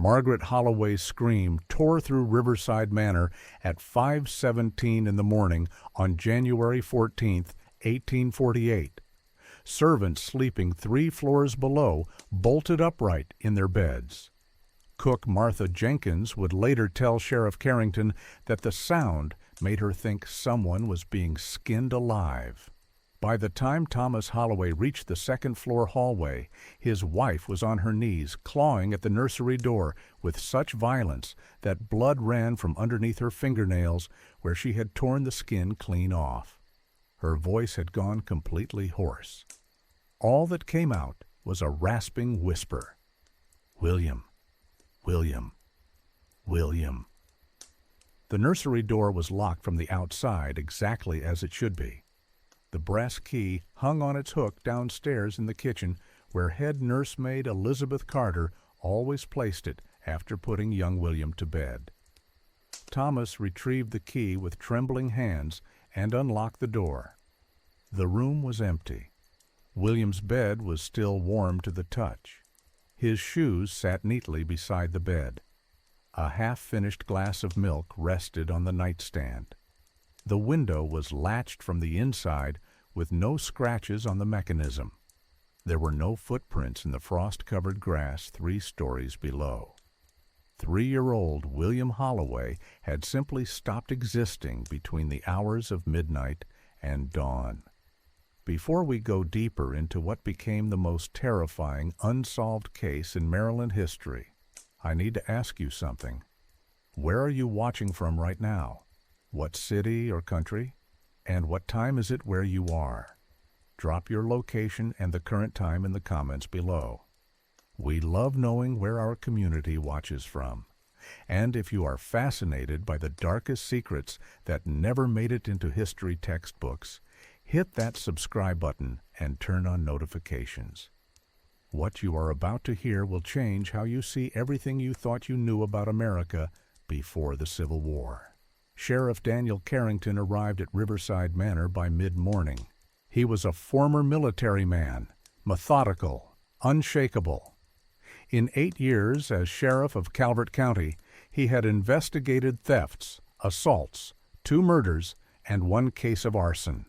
Margaret Holloway's scream tore through Riverside Manor at 5:17 in the morning on January 14, 1848. Servants sleeping 3 floors below bolted upright in their beds. Cook Martha Jenkins would later tell Sheriff Carrington that the sound made her think someone was being skinned alive. By the time Thomas Holloway reached the second-floor hallway, his wife was on her knees, clawing at the nursery door with such violence that blood ran from underneath her fingernails where she had torn the skin clean off. Her voice had gone completely hoarse. All that came out was a rasping whisper. "William, William, William." The nursery door was locked from the outside exactly as it should be. The brass key hung on its hook downstairs in the kitchen, where head nursemaid Elizabeth Carter always placed it after putting young William to bed. Thomas retrieved the key with trembling hands and unlocked the door. The room was empty. William's bed was still warm to the touch. His shoes sat neatly beside the bed. A half-finished glass of milk rested on the nightstand. The window was latched from the inside with no scratches on the mechanism. There were no footprints in the frost-covered grass 3 stories below. 3-year-old William Holloway had simply stopped existing between the hours of midnight and dawn. Before we go deeper into what became the most terrifying unsolved case in Maryland history, I need to ask you something. Where are you watching from right now? What city or country? And what time is it where you are? Drop your location and the current time in the comments below. We love knowing where our community watches from. And if you are fascinated by the darkest secrets that never made it into history textbooks, hit that subscribe button and turn on notifications. What you are about to hear will change how you see everything you thought you knew about America before the Civil War. Sheriff Daniel Carrington arrived at Riverside Manor by mid-morning. He was a former military man, methodical, unshakable. In 8 years as sheriff of Calvert County, he had investigated thefts, assaults, 2 murders, and 1 case of arson.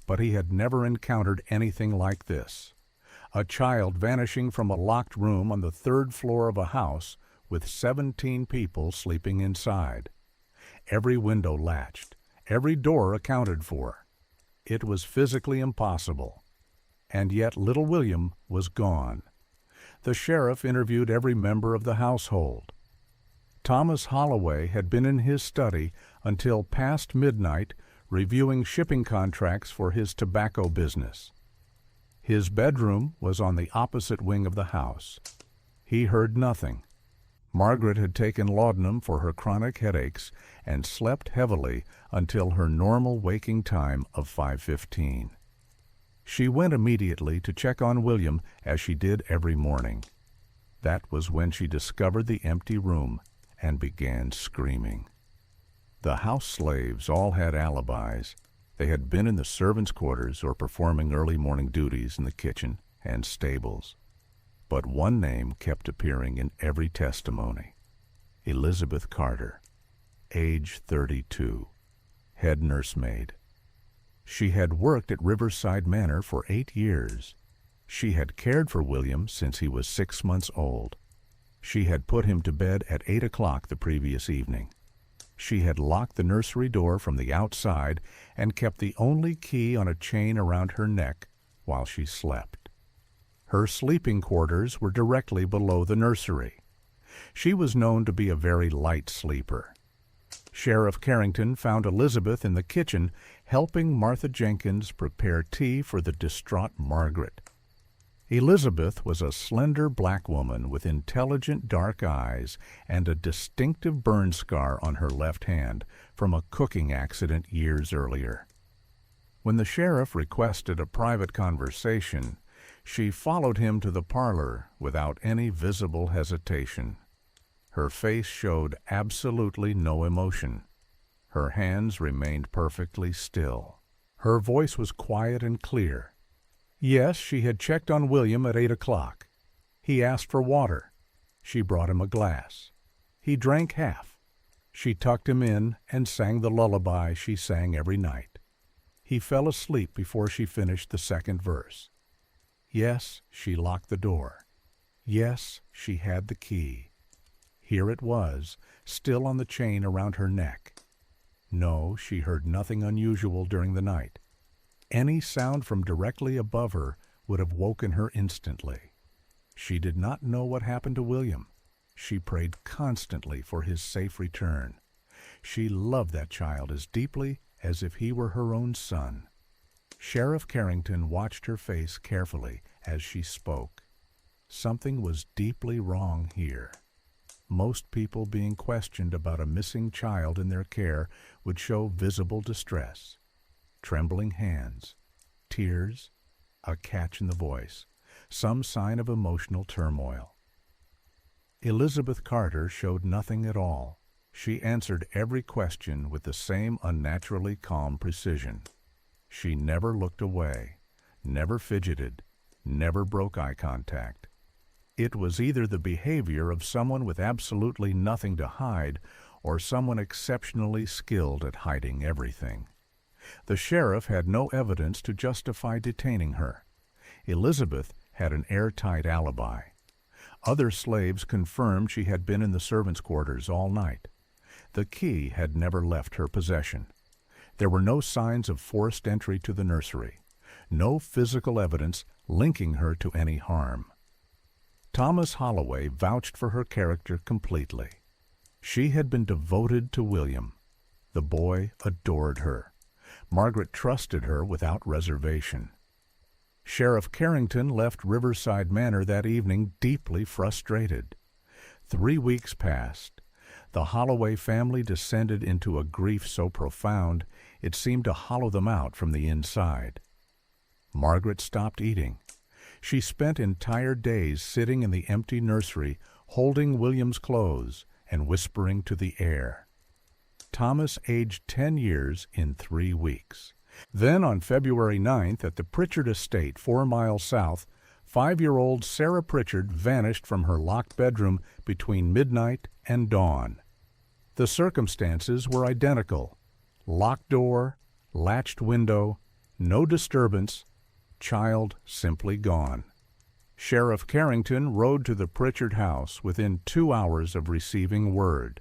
But he had never encountered anything like this. A child vanishing from a locked room on the 3rd floor of a house with 17 people sleeping inside. Every window latched, every door accounted for. It was physically impossible. And yet little William was gone. The sheriff interviewed every member of the household. Thomas Holloway had been in his study until past midnight reviewing shipping contracts for his tobacco business. His bedroom was on the opposite wing of the house. He heard nothing. Margaret had taken laudanum for her chronic headaches and slept heavily until her normal waking time of 5:15. She went immediately to check on William as she did every morning. That was when she discovered the empty room and began screaming. The house slaves all had alibis. They had been in the servants' quarters or performing early morning duties in the kitchen and stables. But one name kept appearing in every testimony. Elizabeth Carter, age 32, head nursemaid. She had worked at Riverside Manor for 8 years. She had cared for William since he was 6 months old. She had put him to bed at 8 o'clock the previous evening. She had locked the nursery door from the outside and kept the only key on a chain around her neck while she slept. Her sleeping quarters were directly below the nursery. She was known to be a very light sleeper. Sheriff Carrington found Elizabeth in the kitchen helping Martha Jenkins prepare tea for the distraught Margaret. Elizabeth was a slender black woman with intelligent dark eyes and a distinctive burn scar on her left hand from a cooking accident years earlier. When the sheriff requested a private conversation, she followed him to the parlor without any visible hesitation. Her face showed absolutely no emotion. Her hands remained perfectly still. Her voice was quiet and clear. Yes, she had checked on William at 8 o'clock. He asked for water. She brought him a glass. He drank half. She tucked him in and sang the lullaby she sang every night. He fell asleep before she finished the second verse. Yes, she locked the door. Yes, she had the key. Here it was, still on the chain around her neck. No, she heard nothing unusual during the night. Any sound from directly above her would have woken her instantly. She did not know what happened to William. She prayed constantly for his safe return. She loved that child as deeply as if he were her own son. Sheriff Carrington watched her face carefully as she spoke. Something was deeply wrong here. Most people being questioned about a missing child in their care would show visible distress. Trembling hands, tears, a catch in the voice, some sign of emotional turmoil. Elizabeth Carter showed nothing at all. She answered every question with the same unnaturally calm precision. She never looked away, never fidgeted, never broke eye contact. It was either the behavior of someone with absolutely nothing to hide or someone exceptionally skilled at hiding everything. The sheriff had no evidence to justify detaining her. Elizabeth had an airtight alibi. Other slaves confirmed she had been in the servants' quarters all night. The key had never left her possession. There were no signs of forced entry to the nursery, no physical evidence linking her to any harm. Thomas Holloway vouched for her character completely. She had been devoted to William. The boy adored her. Margaret trusted her without reservation. Sheriff Carrington left Riverside Manor that evening deeply frustrated. 3 weeks passed. The Holloway family descended into a grief so profound it seemed to hollow them out from the inside. Margaret stopped eating. She spent entire days sitting in the empty nursery, holding William's clothes and whispering to the air. Thomas aged 10 years in 3 weeks. Then on February 9th at the Pritchard estate 4 miles south, 5-year-old Sarah Pritchard vanished from her locked bedroom between midnight and dawn. The circumstances were identical. Locked door, latched window, no disturbance, child simply gone. Sheriff Carrington rode to the Pritchard house within 2 hours of receiving word.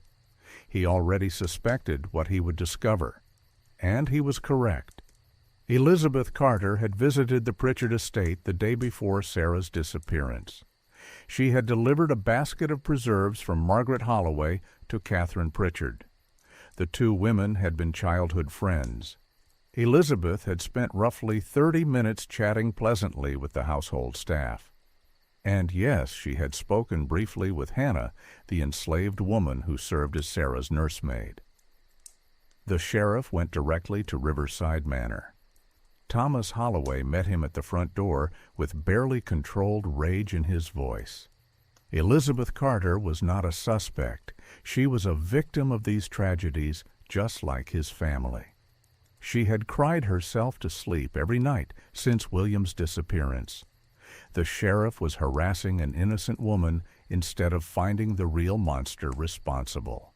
He already suspected what he would discover, and he was correct. Elizabeth Carter had visited the Pritchard estate the day before Sarah's disappearance. She had delivered a basket of preserves from Margaret Holloway to Catherine Pritchard. The two women had been childhood friends. Elizabeth had spent roughly 30 minutes chatting pleasantly with the household staff. And yes, she had spoken briefly with Hannah, the enslaved woman who served as Sarah's nursemaid. The sheriff went directly to Riverside Manor. Thomas Holloway met him at the front door with barely controlled rage in his voice. Elizabeth Carter was not a suspect. She was a victim of these tragedies, just like his family. She had cried herself to sleep every night since William's disappearance. The sheriff was harassing an innocent woman instead of finding the real monster responsible.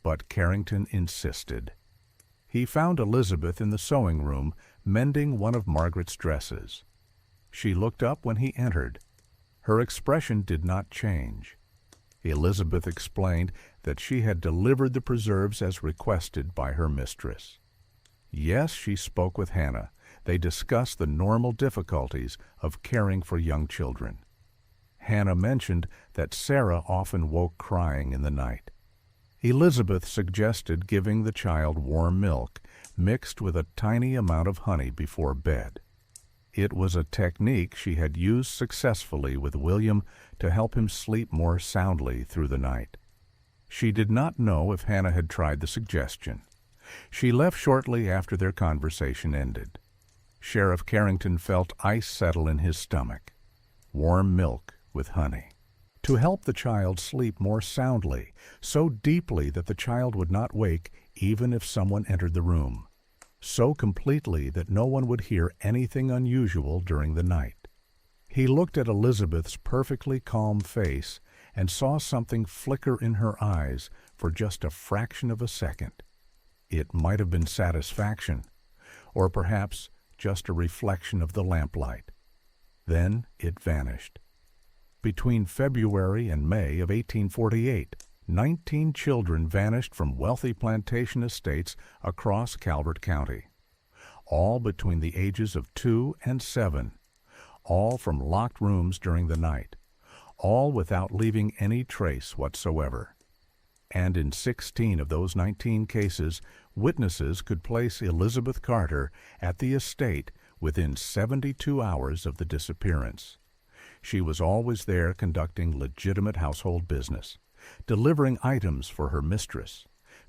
But Carrington insisted. He found Elizabeth in the sewing room, mending one of Margaret's dresses. She looked up when he entered. Her expression did not change. Elizabeth explained that she had delivered the preserves as requested by her mistress. Yes, she spoke with Hannah. They discussed the normal difficulties of caring for young children. Hannah mentioned that Sarah often woke crying in the night. Elizabeth suggested giving the child warm milk mixed with a tiny amount of honey before bed. It was a technique she had used successfully with William to help him sleep more soundly through the night. She did not know if Hannah had tried the suggestion. She left shortly after their conversation ended. Sheriff Carrington felt ice settle in his stomach. Warm milk with honey. To help the child sleep more soundly, so deeply that the child would not wake even if someone entered the room. So completely that no one would hear anything unusual during the night. He looked at Elizabeth's perfectly calm face and saw something flicker in her eyes for just a fraction of a second. It might have been satisfaction, or perhaps just a reflection of the lamplight. Then it vanished. Between February and May of 1848, 19 children vanished from wealthy plantation estates across Calvert County, all between the ages of 2 and 7, all from locked rooms during the night, all without leaving any trace whatsoever. And in 16 of those 19 cases, witnesses could place Elizabeth Carter at the estate within 72 hours of the disappearance. She was always there conducting legitimate household business, delivering items for her mistress,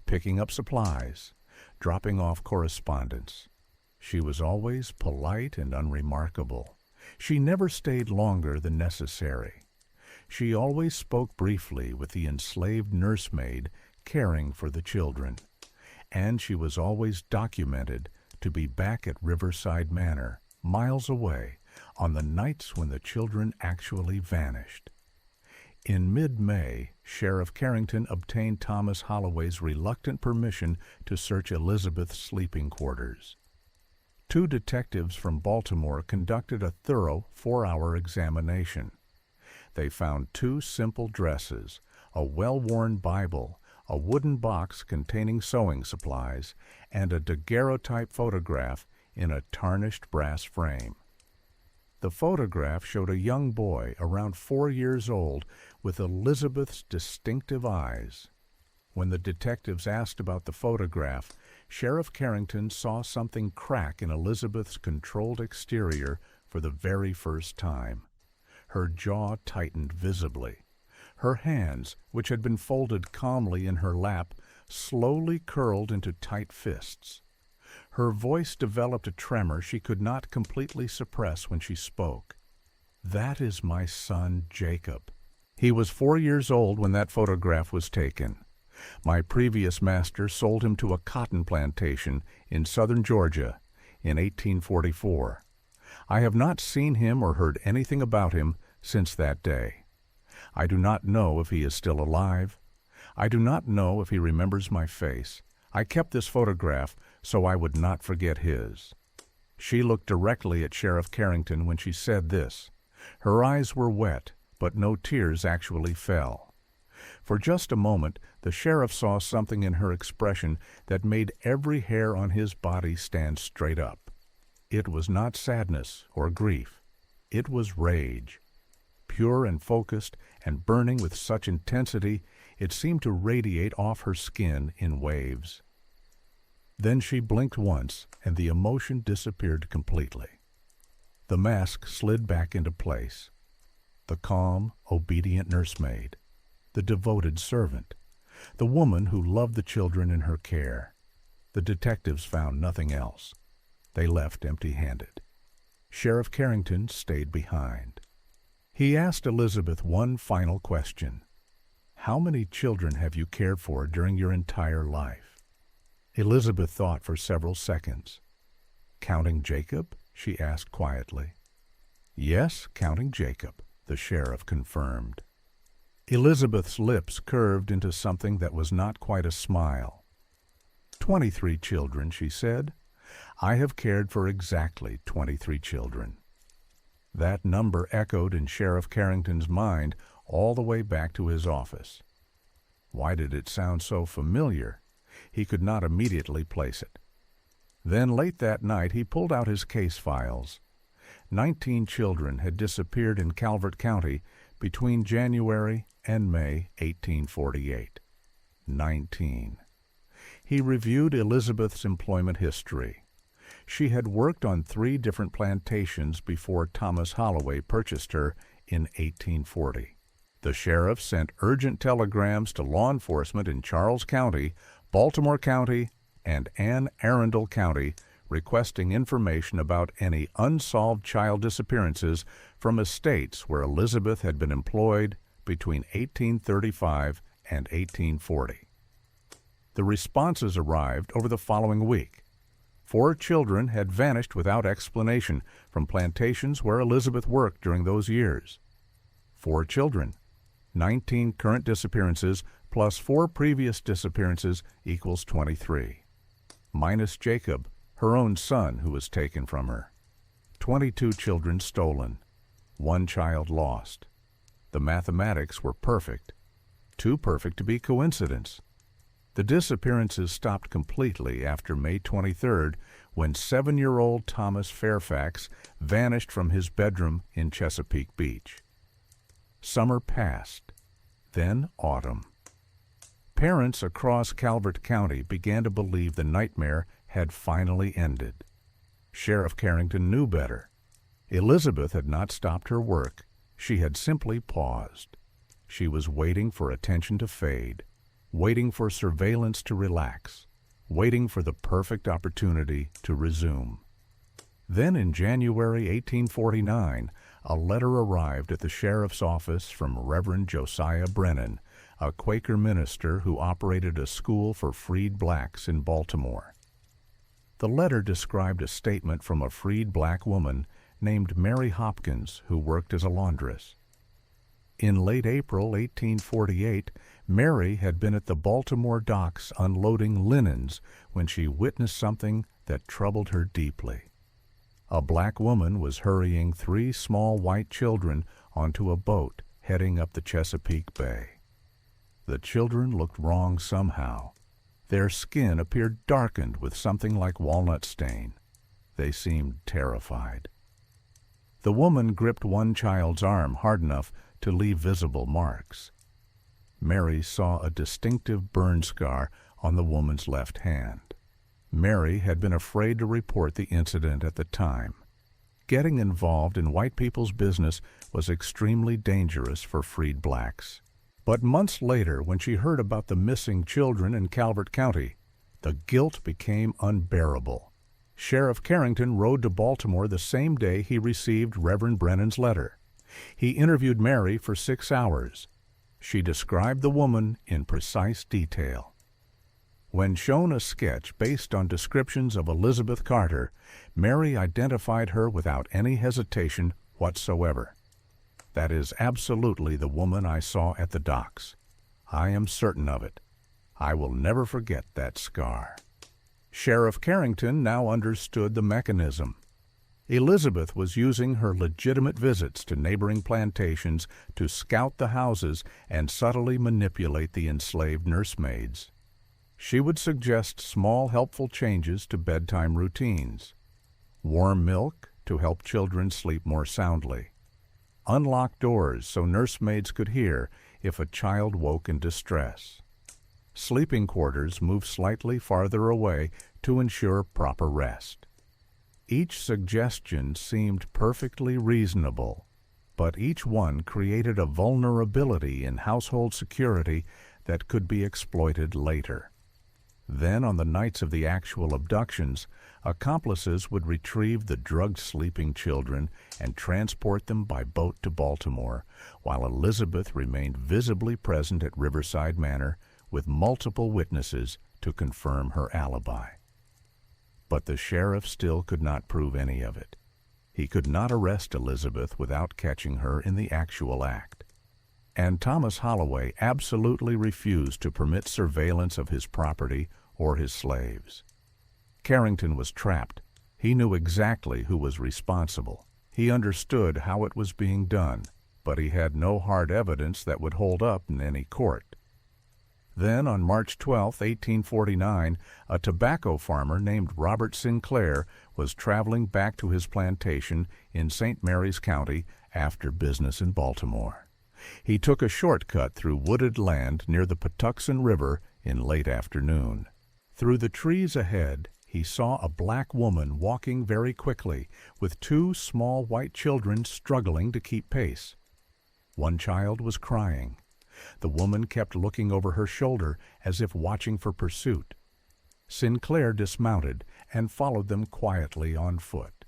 picking up supplies, dropping off correspondence. She was always polite and unremarkable. She never stayed longer than necessary. She always spoke briefly with the enslaved nursemaid caring for the children, and she was always documented to be back at Riverside Manor, miles away, on the nights when the children actually vanished. In mid-May, Sheriff Carrington obtained Thomas Holloway's reluctant permission to search Elizabeth's sleeping quarters. 2 detectives from Baltimore conducted a thorough 4-hour examination. They found 2 simple dresses, a well-worn Bible, a wooden box containing sewing supplies, and a daguerreotype photograph in a tarnished brass frame. The photograph showed a young boy around 4 years old with Elizabeth's distinctive eyes. When the detectives asked about the photograph, Sheriff Carrington saw something crack in Elizabeth's controlled exterior for the very first time. Her jaw tightened visibly. Her hands, which had been folded calmly in her lap, slowly curled into tight fists. Her voice developed a tremor she could not completely suppress when she spoke. "That is my son, Jacob. He was 4 years old when that photograph was taken. My previous master sold him to a cotton plantation in southern Georgia in 1844. I have not seen him or heard anything about him since that day. I do not know if he is still alive. I do not know if he remembers my face. I kept this photograph so I would not forget his." She looked directly at Sheriff Carrington when she said this. Her eyes were wet, but no tears actually fell. For just a moment, the sheriff saw something in her expression that made every hair on his body stand straight up. It was not sadness or grief. It was rage. Pure and focused and burning with such intensity, it seemed to radiate off her skin in waves. Then she blinked once, and the emotion disappeared completely. The mask slid back into place. The calm, obedient nursemaid, the devoted servant, the woman who loved the children in her care. The detectives found nothing else. They left empty-handed. Sheriff Carrington stayed behind. He asked Elizabeth one final question. "How many children have you cared for during your entire life?" Elizabeth thought for several seconds. "Counting Jacob?" she asked quietly. "Yes, counting Jacob," the sheriff confirmed. Elizabeth's lips curved into something that was not quite a smile. 23 children, she said. "I have cared for exactly 23 children." That number echoed in Sheriff Carrington's mind all the way back to his office. Why did it sound so familiar? He could not immediately place it. Then late that night he pulled out his case files. 19 children had disappeared in Calvert County between January and May 1848. 19. He reviewed Elizabeth's employment history. She had worked on 3 different plantations before Thomas Holloway purchased her in 1840. The sheriff sent urgent telegrams to law enforcement in Charles County, Baltimore County, and Anne Arundel County requesting information about any unsolved child disappearances from estates where Elizabeth had been employed between 1835 and 1840. The responses arrived over the following week. 4 children had vanished without explanation from plantations where Elizabeth worked during those years. 4 children. 19 current disappearances plus 4 previous disappearances equals 23. Minus Jacob, her own son who was taken from her. 22 children stolen. 1 child lost. The mathematics were perfect. Too perfect to be coincidence. The disappearances stopped completely after May 23rd, when 7-year-old Thomas Fairfax vanished from his bedroom in Chesapeake Beach. Summer passed, then autumn. Parents across Calvert County began to believe the nightmare had finally ended. Sheriff Carrington knew better. Elizabeth had not stopped her work. She had simply paused. She was waiting for attention to fade, waiting for surveillance to relax, waiting for the perfect opportunity to resume. Then in January 1849, a letter arrived at the sheriff's office from Reverend Josiah Brennan, a Quaker minister who operated a school for freed blacks in Baltimore. The letter described a statement from a freed black woman named Mary Hopkins, who worked as a laundress. In late April 1848, Mary had been at the Baltimore docks unloading linens when she witnessed something that troubled her deeply. A black woman was hurrying 3 small white children onto a boat heading up the Chesapeake Bay. The children looked wrong somehow. Their skin appeared darkened with something like walnut stain. They seemed terrified. The woman gripped one child's arm hard enough to leave visible marks. Mary saw a distinctive burn scar on the woman's left hand. Mary had been afraid to report the incident at the time. Getting involved in white people's business was extremely dangerous for freed blacks. But months later, when she heard about the missing children in Calvert County, the guilt became unbearable. Sheriff Carrington rode to Baltimore the same day he received Reverend Brennan's letter. He interviewed Mary for 6 hours. She described the woman in precise detail. When shown a sketch based on descriptions of Elizabeth Carter, Mary identified her without any hesitation whatsoever. "That is absolutely the woman I saw at the docks. I am certain of it. I will never forget that scar." Sheriff Carrington now understood the mechanism. Elizabeth was using her legitimate visits to neighboring plantations to scout the houses and subtly manipulate the enslaved nursemaids. She would suggest small helpful changes to bedtime routines. Warm milk to help children sleep more soundly. Unlock doors so nursemaids could hear if a child woke in distress. Sleeping quarters moved slightly farther away to ensure proper rest. Each suggestion seemed perfectly reasonable, but each one created a vulnerability in household security that could be exploited later. Then, on the nights of the actual abductions, accomplices would retrieve the drugged sleeping children and transport them by boat to Baltimore, while Elizabeth remained visibly present at Riverside Manor with multiple witnesses to confirm her alibi. But the sheriff still could not prove any of it. He could not arrest Elizabeth without catching her in the actual act. And Thomas Holloway absolutely refused to permit surveillance of his property or his slaves. Carrington was trapped. He knew exactly who was responsible. He understood how it was being done, but he had no hard evidence that would hold up in any court. Then, on March 12, 1849, a tobacco farmer named Robert Sinclair was traveling back to his plantation in St. Mary's County after business in Baltimore. He took a shortcut through wooded land near the Patuxent River in late afternoon. Through the trees ahead, he saw a black woman walking very quickly, with 2 small white children struggling to keep pace. One child was crying. The woman kept looking over her shoulder as if watching for pursuit. Sinclair dismounted and followed them quietly on foot.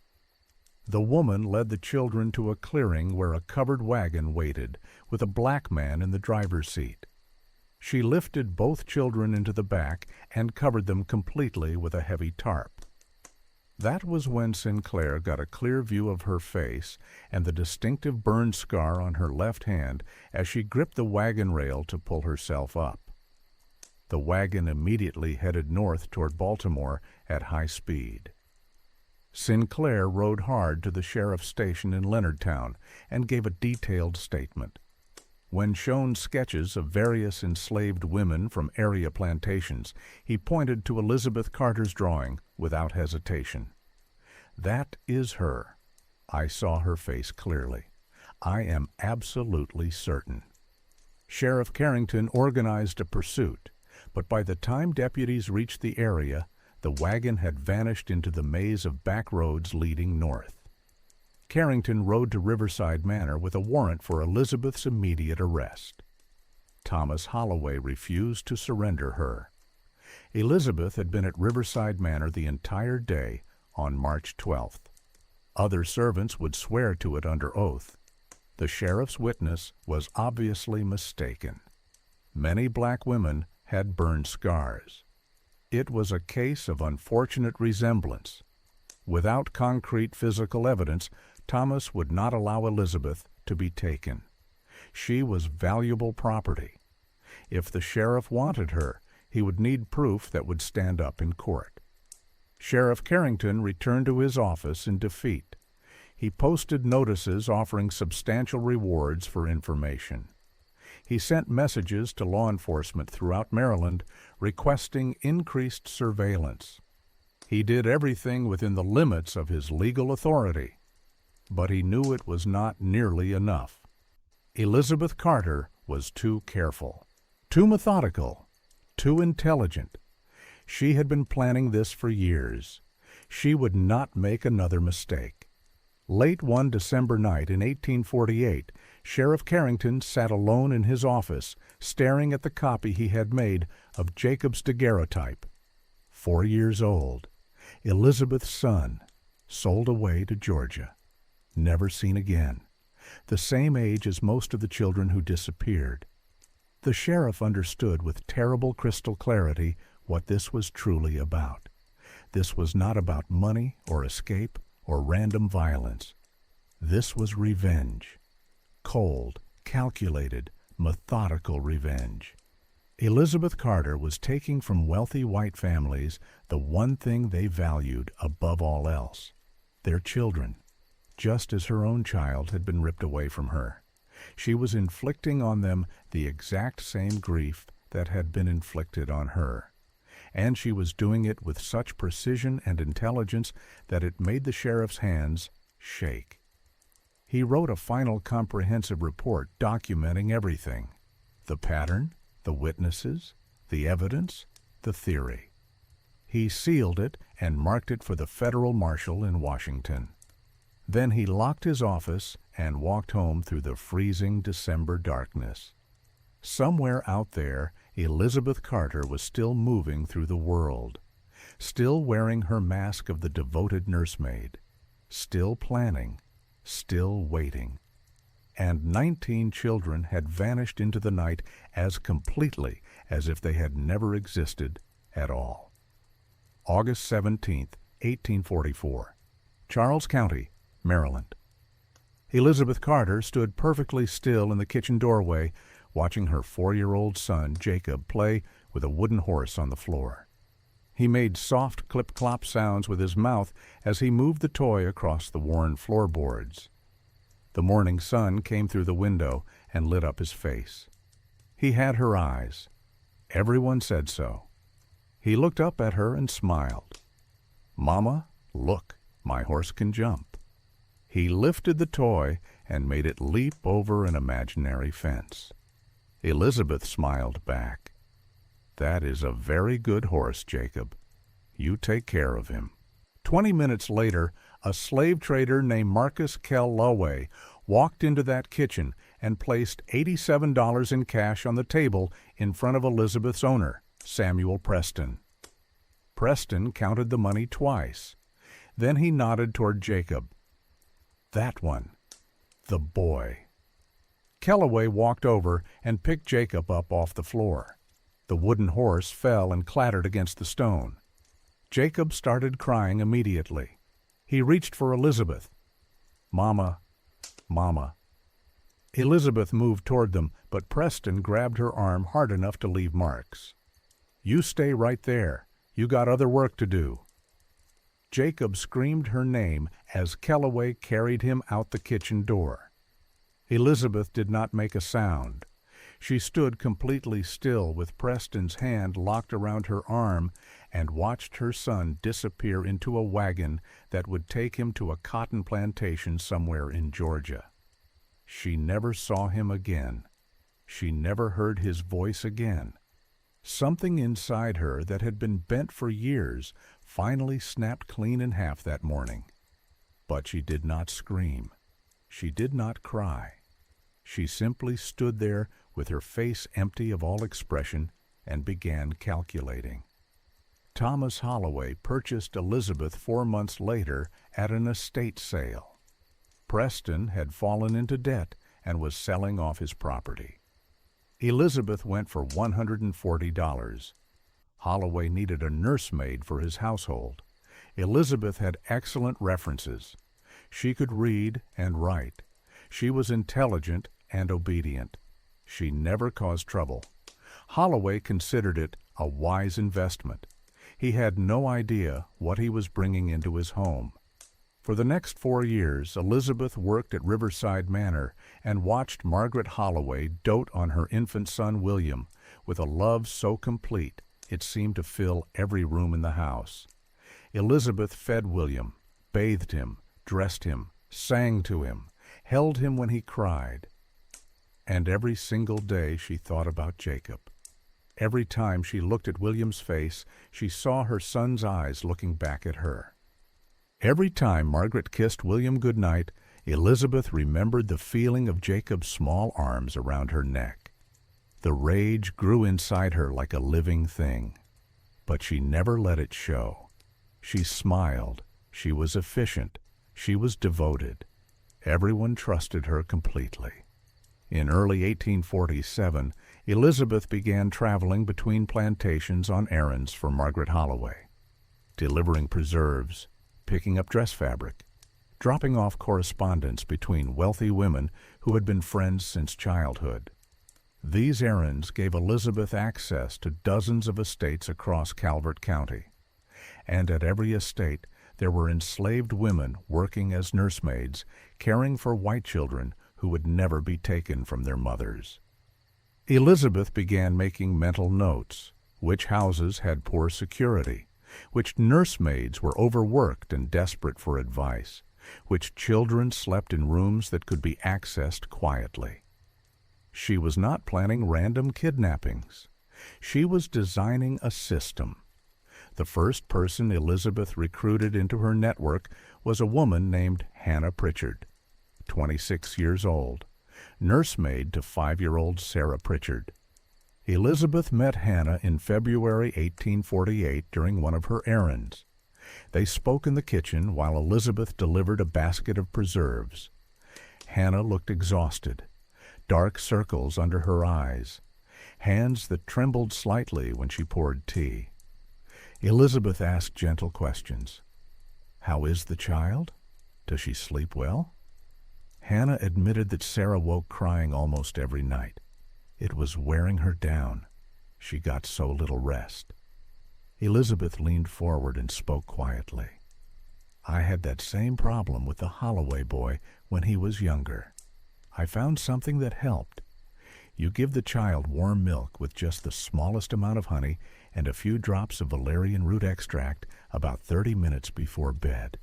The woman led the children to a clearing where a covered wagon waited, with a black man in the driver's seat. She lifted both children into the back and covered them completely with a heavy tarp. That was when Sinclair got a clear view of her face and the distinctive burn scar on her left hand as she gripped the wagon rail to pull herself up. The wagon immediately headed north toward Baltimore at high speed. Sinclair rode hard to the sheriff's station in Leonardtown and gave a detailed statement. When shown sketches of various enslaved women from area plantations, he pointed to Elizabeth Carter's drawing without hesitation. "That is her. I saw her face clearly. I am absolutely certain." Sheriff Carrington organized a pursuit, but by the time deputies reached the area, the wagon had vanished into the maze of back roads leading north. Carrington rode to Riverside Manor with a warrant for Elizabeth's immediate arrest. Thomas Holloway refused to surrender her. Elizabeth had been at Riverside Manor the entire day on March 12th. Other servants would swear to it under oath. The sheriff's witness was obviously mistaken. Many black women had burned scars. It was a case of unfortunate resemblance. Without concrete physical evidence, Thomas would not allow Elizabeth to be taken. She was valuable property. If the sheriff wanted her, he would need proof that would stand up in court. Sheriff Carrington returned to his office in defeat. He posted notices offering substantial rewards for information. He sent messages to law enforcement throughout Maryland requesting increased surveillance. He did everything within the limits of his legal authority, but he knew it was not nearly enough. Elizabeth Carter was too careful, too methodical, too intelligent. She had been planning this for years. She would not make another mistake. Late one December night in 1848, Sheriff Carrington sat alone in his office, staring at the copy he had made of Jacob's daguerreotype. 4 years old. Elizabeth's son, sold away to Georgia. Never seen again. The same age as most of the children who disappeared. The sheriff understood with terrible crystal clarity what this was truly about. This was not about money or escape or random violence. This was revenge. Cold, calculated, methodical revenge. Elizabeth Carter was taking from wealthy white families the one thing they valued above all else, their children, just as her own child had been ripped away from her. She was inflicting on them the exact same grief that had been inflicted on her. And she was doing it with such precision and intelligence that it made the sheriff's hands shake. He wrote a final comprehensive report documenting everything: the pattern, the witnesses, the evidence, the theory. He sealed it and marked it for the federal marshal in Washington. Then he locked his office and walked home through the freezing December darkness. Somewhere out there, Elizabeth Carter was still moving through the world, still wearing her mask of the devoted nursemaid, still planning, still waiting. And 19 children had vanished into the night as completely as if they had never existed at all. August 17, 1844, Charles County, Maryland. Elizabeth Carter stood perfectly still in the kitchen doorway, watching her 4-year-old son, Jacob, play with a wooden horse on the floor. He made soft clip-clop sounds with his mouth as he moved the toy across the worn floorboards. The morning sun came through the window and lit up his face. He had her eyes. Everyone said so. He looked up at her and smiled. "Mama, look, my horse can jump." He lifted the toy and made it leap over an imaginary fence. Elizabeth smiled back. "That is a very good horse, Jacob. You take care of him." 20 minutes later, a slave trader named Marcus Kell-Loway walked into that kitchen and placed $87 in cash on the table in front of Elizabeth's owner, Samuel Preston. Preston counted the money twice. Then he nodded toward Jacob. "That one. The boy." Kellaway walked over and picked Jacob up off the floor. The wooden horse fell and clattered against the stone. Jacob started crying immediately. He reached for Elizabeth. "Mama, Mama." Elizabeth moved toward them, but Preston grabbed her arm hard enough to leave marks. "You stay right there. You got other work to do." Jacob screamed her name as Kellaway carried him out the kitchen door. Elizabeth did not make a sound. She stood completely still with Preston's hand locked around her arm and watched her son disappear into a wagon that would take him to a cotton plantation somewhere in Georgia. She never saw him again. She never heard his voice again. Something inside her that had been bent for years finally snapped clean in half that morning. But she did not scream. She did not cry. She simply stood there with her face empty of all expression and began calculating. Thomas Holloway purchased Elizabeth 4 months later at an estate sale. Preston had fallen into debt and was selling off his property. Elizabeth went for $140. Holloway needed a nursemaid for his household. Elizabeth had excellent references. She could read and write. She was intelligent and obedient. She never caused trouble. Holloway considered it a wise investment. He had no idea what he was bringing into his home. For the next 4 years, Elizabeth worked at Riverside Manor and watched Margaret Holloway dote on her infant son William with a love so complete it seemed to fill every room in the house. Elizabeth fed William, bathed him, dressed him, sang to him, held him when he cried. And every single day she thought about Jacob. Every time she looked at William's face, she saw her son's eyes looking back at her. Every time Margaret kissed William goodnight, Elizabeth remembered the feeling of Jacob's small arms around her neck. The rage grew inside her like a living thing, but she never let it show. She smiled. She was efficient. She was devoted. Everyone trusted her completely. In early 1847, Elizabeth began traveling between plantations on errands for Margaret Holloway, delivering preserves, picking up dress fabric, dropping off correspondence between wealthy women who had been friends since childhood. These errands gave Elizabeth access to dozens of estates across Calvert County, and at every estate there were enslaved women working as nursemaids, caring for white children who would never be taken from their mothers. Elizabeth began making mental notes: which houses had poor security, which nursemaids were overworked and desperate for advice, which children slept in rooms that could be accessed quietly. She was not planning random kidnappings. She was designing a system. The first person Elizabeth recruited into her network was a woman named Hannah Pritchard, 26 years old, nursemaid to 5-year-old Sarah Pritchard. Elizabeth met Hannah in February 1848 during one of her errands. They spoke in the kitchen while Elizabeth delivered a basket of preserves. Hannah looked exhausted, dark circles under her eyes, hands that trembled slightly when she poured tea. Elizabeth asked gentle questions. "How is the child? Does she sleep well?" Hannah admitted that Sarah woke crying almost every night. It was wearing her down. She got so little rest. Elizabeth leaned forward and spoke quietly. "I had that same problem with the Holloway boy when he was younger. I found something that helped. You give the child warm milk with just the smallest amount of honey and a few drops of valerian root extract about 30 minutes before bed.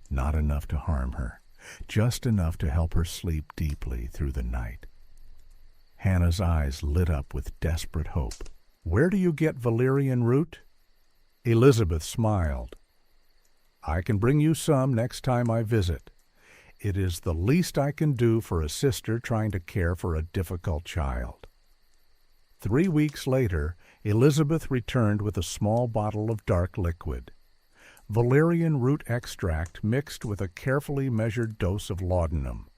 Not enough to harm her, just enough to help her sleep deeply through the night." Hannah's eyes lit up with desperate hope. "Where do you get valerian root?" Elizabeth smiled. "I can bring you some next time I visit. It is the least I can do for a sister trying to care for a difficult child." 3 weeks later, Elizabeth returned with a small bottle of dark liquid. Valerian root extract mixed with a carefully measured dose of laudanum.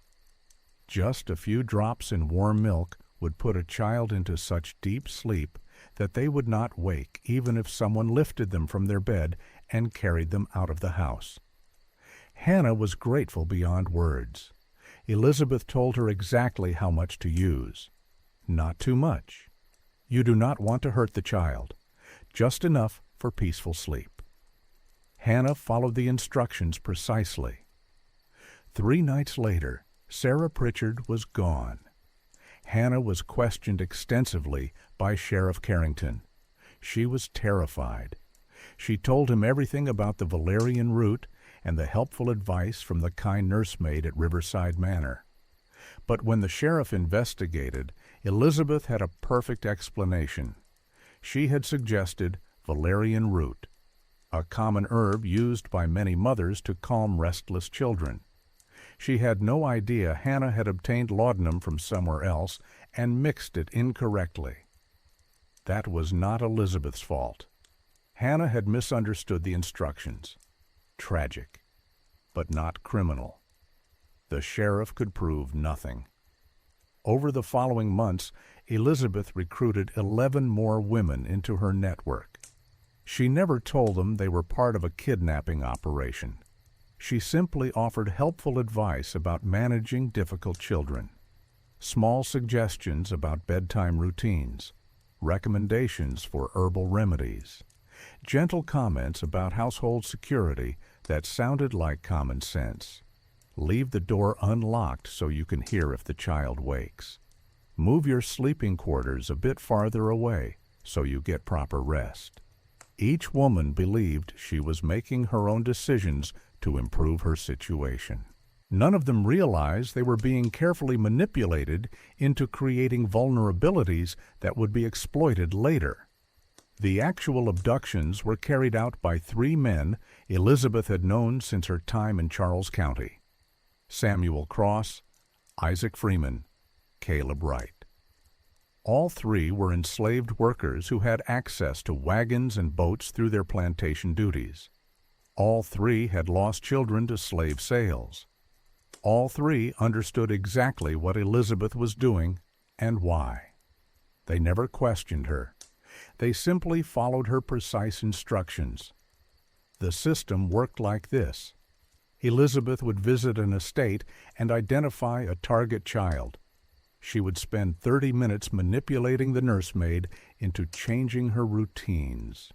Just a few drops in warm milk would put a child into such deep sleep that they would not wake even if someone lifted them from their bed and carried them out of the house. Hannah was grateful beyond words. Elizabeth told her exactly how much to use. Not too much. You do not want to hurt the child. Just enough for peaceful sleep. Hannah followed the instructions precisely. 3 nights later, Sarah Pritchard was gone. Hannah was questioned extensively by Sheriff Carrington. She was terrified. She told him everything about the Valerian route and the helpful advice from the kind nursemaid at Riverside Manor. But when the sheriff investigated, Elizabeth had a perfect explanation. She had suggested valerian root, a common herb used by many mothers to calm restless children. She had no idea Hannah had obtained laudanum from somewhere else and mixed it incorrectly. That was not Elizabeth's fault. Hannah had misunderstood the instructions. Tragic, but not criminal. The sheriff could prove nothing. Over the following months, Elizabeth recruited 11 more women into her network. She never told them they were part of a kidnapping operation. She simply offered helpful advice about managing difficult children, small suggestions about bedtime routines, recommendations for herbal remedies, gentle comments about household security that sounded like common sense. Leave the door unlocked so you can hear if the child wakes. Move your sleeping quarters a bit farther away so you get proper rest. Each woman believed she was making her own decisions to improve her situation. None of them realized they were being carefully manipulated into creating vulnerabilities that would be exploited later. The actual abductions were carried out by 3 men Elizabeth had known since her time in Charles County: Samuel Cross, Isaac Freeman, Caleb Wright. All 3 were enslaved workers who had access to wagons and boats through their plantation duties. All 3 had lost children to slave sales. All 3 understood exactly what Elizabeth was doing and why. They never questioned her. They simply followed her precise instructions. The system worked like this. Elizabeth would visit an estate and identify a target child. She would spend 30 minutes manipulating the nursemaid into changing her routines.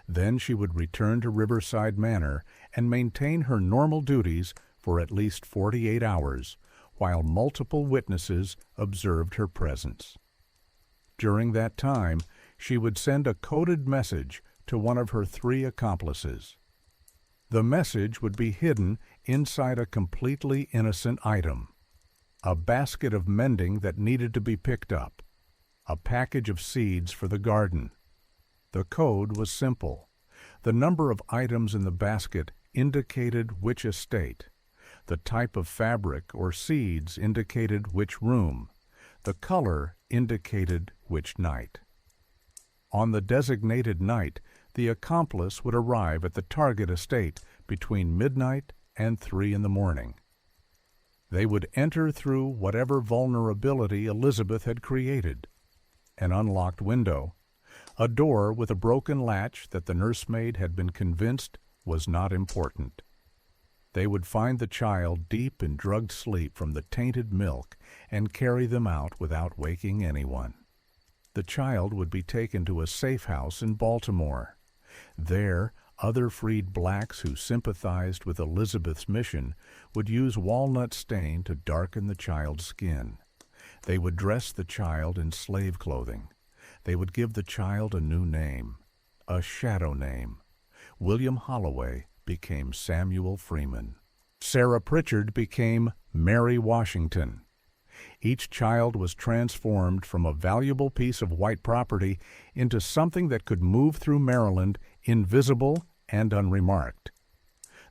Then she would return to Riverside Manor and maintain her normal duties for at least 48 hours, while multiple witnesses observed her presence. During that time, she would send a coded message to one of her 3 accomplices. The message would be hidden inside a completely innocent item: a basket of mending that needed to be picked up, a package of seeds for the garden. The code was simple. The number of items in the basket indicated which estate. The type of fabric or seeds indicated which room. The color indicated which night. On the designated night, the accomplice would arrive at the target estate between midnight and 3 in the morning. They would enter through whatever vulnerability Elizabeth had created: an unlocked window, a door with a broken latch that the nursemaid had been convinced was not important. They would find the child deep in drugged sleep from the tainted milk and carry them out without waking anyone. The child would be taken to a safe house in Baltimore. There, other freed blacks who sympathized with Elizabeth's mission would use walnut stain to darken the child's skin. They would dress the child in slave clothing. They would give the child a new name, a shadow name. William Holloway became Samuel Freeman. Sarah Pritchard became Mary Washington. Each child was transformed from a valuable piece of white property into something that could move through Maryland invisible and unremarked.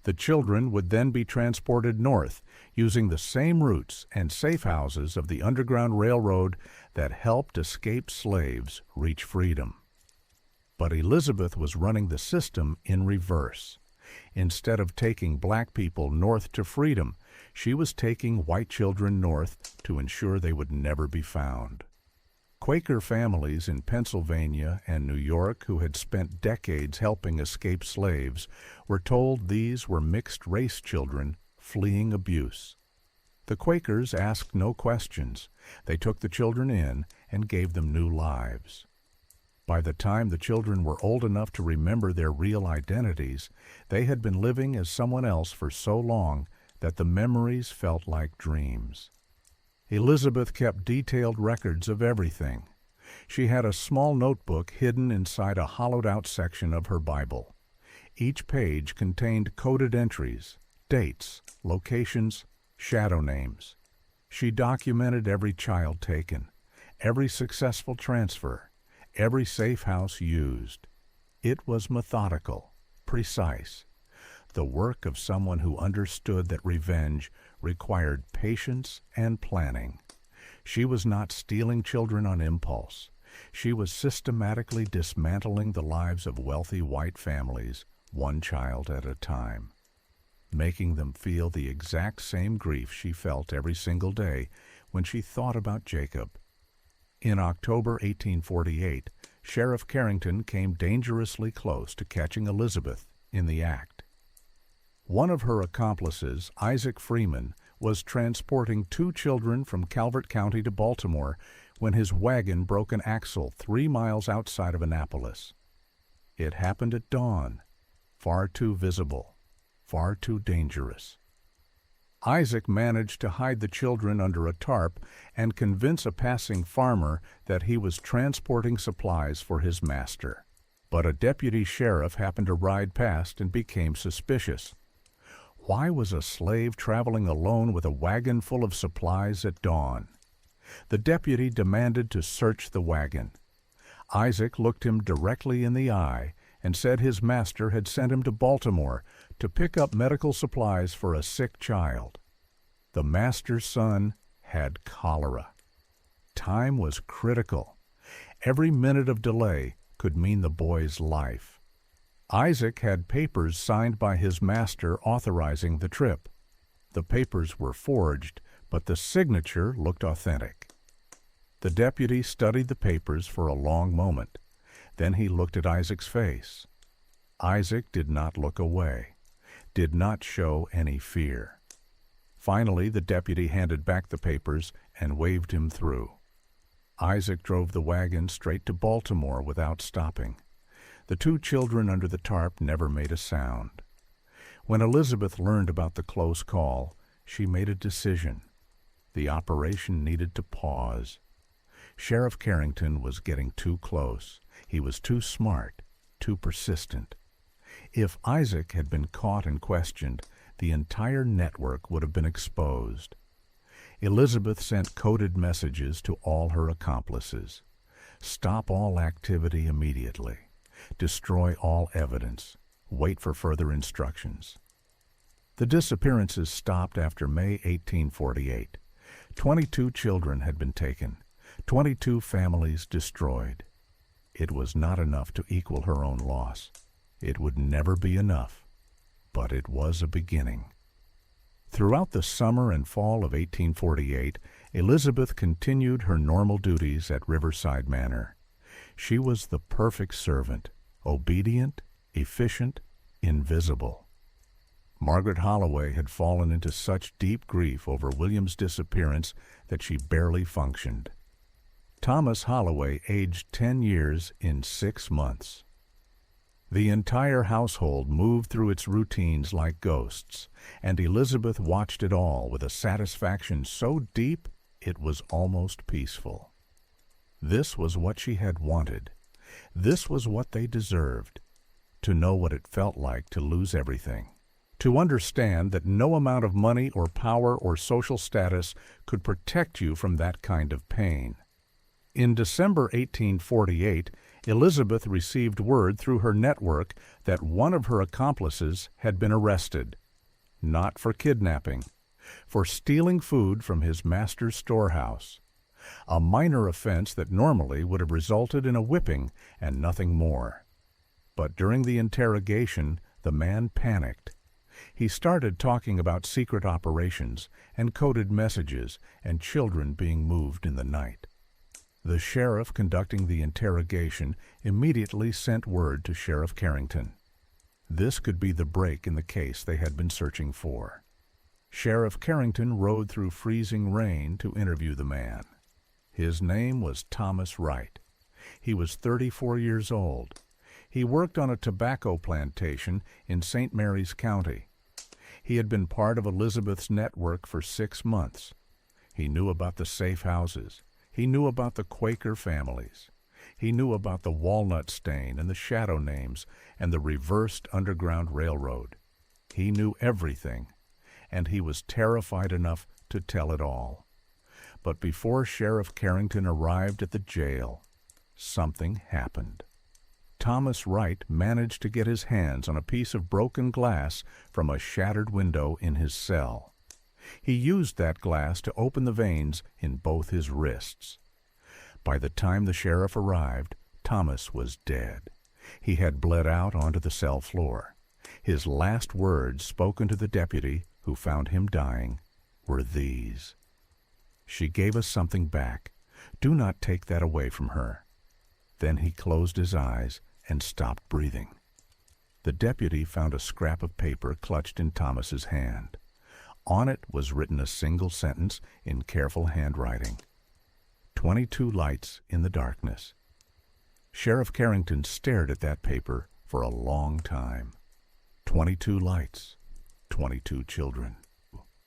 The children would then be transported north using the same routes and safe houses of the Underground Railroad that helped escaped slaves reach freedom. But Elizabeth was running the system in reverse. Instead of taking black people north to freedom, she was taking white children north to ensure they would never be found. Quaker families in Pennsylvania and New York who had spent decades helping escaped slaves were told these were mixed-race children fleeing abuse. The Quakers asked no questions. They took the children in and gave them new lives. By the time the children were old enough to remember their real identities, they had been living as someone else for so long that the memories felt like dreams. Elizabeth kept detailed records of everything. She had a small notebook hidden inside a hollowed-out section of her Bible. Each page contained coded entries, dates, locations, shadow names. She documented every child taken, every successful transfer, every safe house used. It was methodical, precise, the work of someone who understood that revenge required patience and planning. She was not stealing children on impulse. She was systematically dismantling the lives of wealthy white families, one child at a time, making them feel the exact same grief she felt every single day when she thought about Jacob. In October 1848, Sheriff Carrington came dangerously close to catching Elizabeth in the act. One of her accomplices, Isaac Freeman, was transporting 2 children from Calvert County to Baltimore when his wagon broke an axle 3 miles outside of Annapolis. It happened at dawn, far too visible, far too dangerous. Isaac managed to hide the children under a tarp and convince a passing farmer that he was transporting supplies for his master. But a deputy sheriff happened to ride past and became suspicious. Why was a slave traveling alone with a wagon full of supplies at dawn? The deputy demanded to search the wagon. Isaac looked him directly in the eye and said his master had sent him to Baltimore to pick up medical supplies for a sick child. The master's son had cholera. Time was critical. Every minute of delay could mean the boy's life. Isaac had papers signed by his master authorizing the trip. The papers were forged, but the signature looked authentic. The deputy studied the papers for a long moment. Then he looked at Isaac's face. Isaac did not look away, did not show any fear. Finally, the deputy handed back the papers and waved him through. Isaac drove the wagon straight to Baltimore without stopping. The 2 children under the tarp never made a sound. When Elizabeth learned about the close call, she made a decision. The operation needed to pause. Sheriff Carrington was getting too close. He was too smart, too persistent. If Isaac had been caught and questioned, the entire network would have been exposed. Elizabeth sent coded messages to all her accomplices. Stop all activity immediately. Destroy all evidence. Wait for further instructions. The disappearances stopped after May 1848. 22 children had been taken, 22 families destroyed. It was not enough to equal her own loss. It would never be enough, but it was a beginning. Throughout the summer and fall of 1848, Elizabeth continued her normal duties at Riverside Manor. She was the perfect servant, obedient, efficient, invisible. Margaret Holloway had fallen into such deep grief over William's disappearance that she barely functioned. Thomas Holloway aged 10 years in 6 months. The entire household moved through its routines like ghosts, and Elizabeth watched it all with a satisfaction so deep it was almost peaceful. This was what she had wanted. This was what they deserved, to know what it felt like to lose everything, to understand that no amount of money or power or social status could protect you from that kind of pain. In December 1848, Elizabeth received word through her network that one of her accomplices had been arrested, not for kidnapping, for stealing food from his master's storehouse, a minor offense that normally would have resulted in a whipping and nothing more. But during the interrogation, the man panicked. He started talking about secret operations and coded messages and children being moved in the night. The sheriff conducting the interrogation immediately sent word to Sheriff Carrington. This could be the break in the case they had been searching for. Sheriff Carrington rode through freezing rain to interview the man. His name was Thomas Wright. He was 34 years old. He worked on a tobacco plantation in St. Mary's County. He had been part of Elizabeth's network for 6 months. He knew about the safe houses. He knew about the Quaker families. He knew about the walnut stain and the shadow names and the reversed Underground Railroad. He knew everything, and he was terrified enough to tell it all. But before Sheriff Carrington arrived at the jail, something happened. Thomas Wright managed to get his hands on a piece of broken glass from a shattered window in his cell. He used that glass to open the veins in both his wrists. By the time the sheriff arrived, Thomas was dead. He had bled out onto the cell floor. His last words spoken to the deputy who found him dying were these: "She gave us something back. Do not take that away from her." Then he closed his eyes and stopped breathing. The deputy found a scrap of paper clutched in Thomas's hand. On it was written a single sentence in careful handwriting: 22 lights in the darkness. Sheriff Carrington stared at that paper for a long time. 22 lights, 22 children.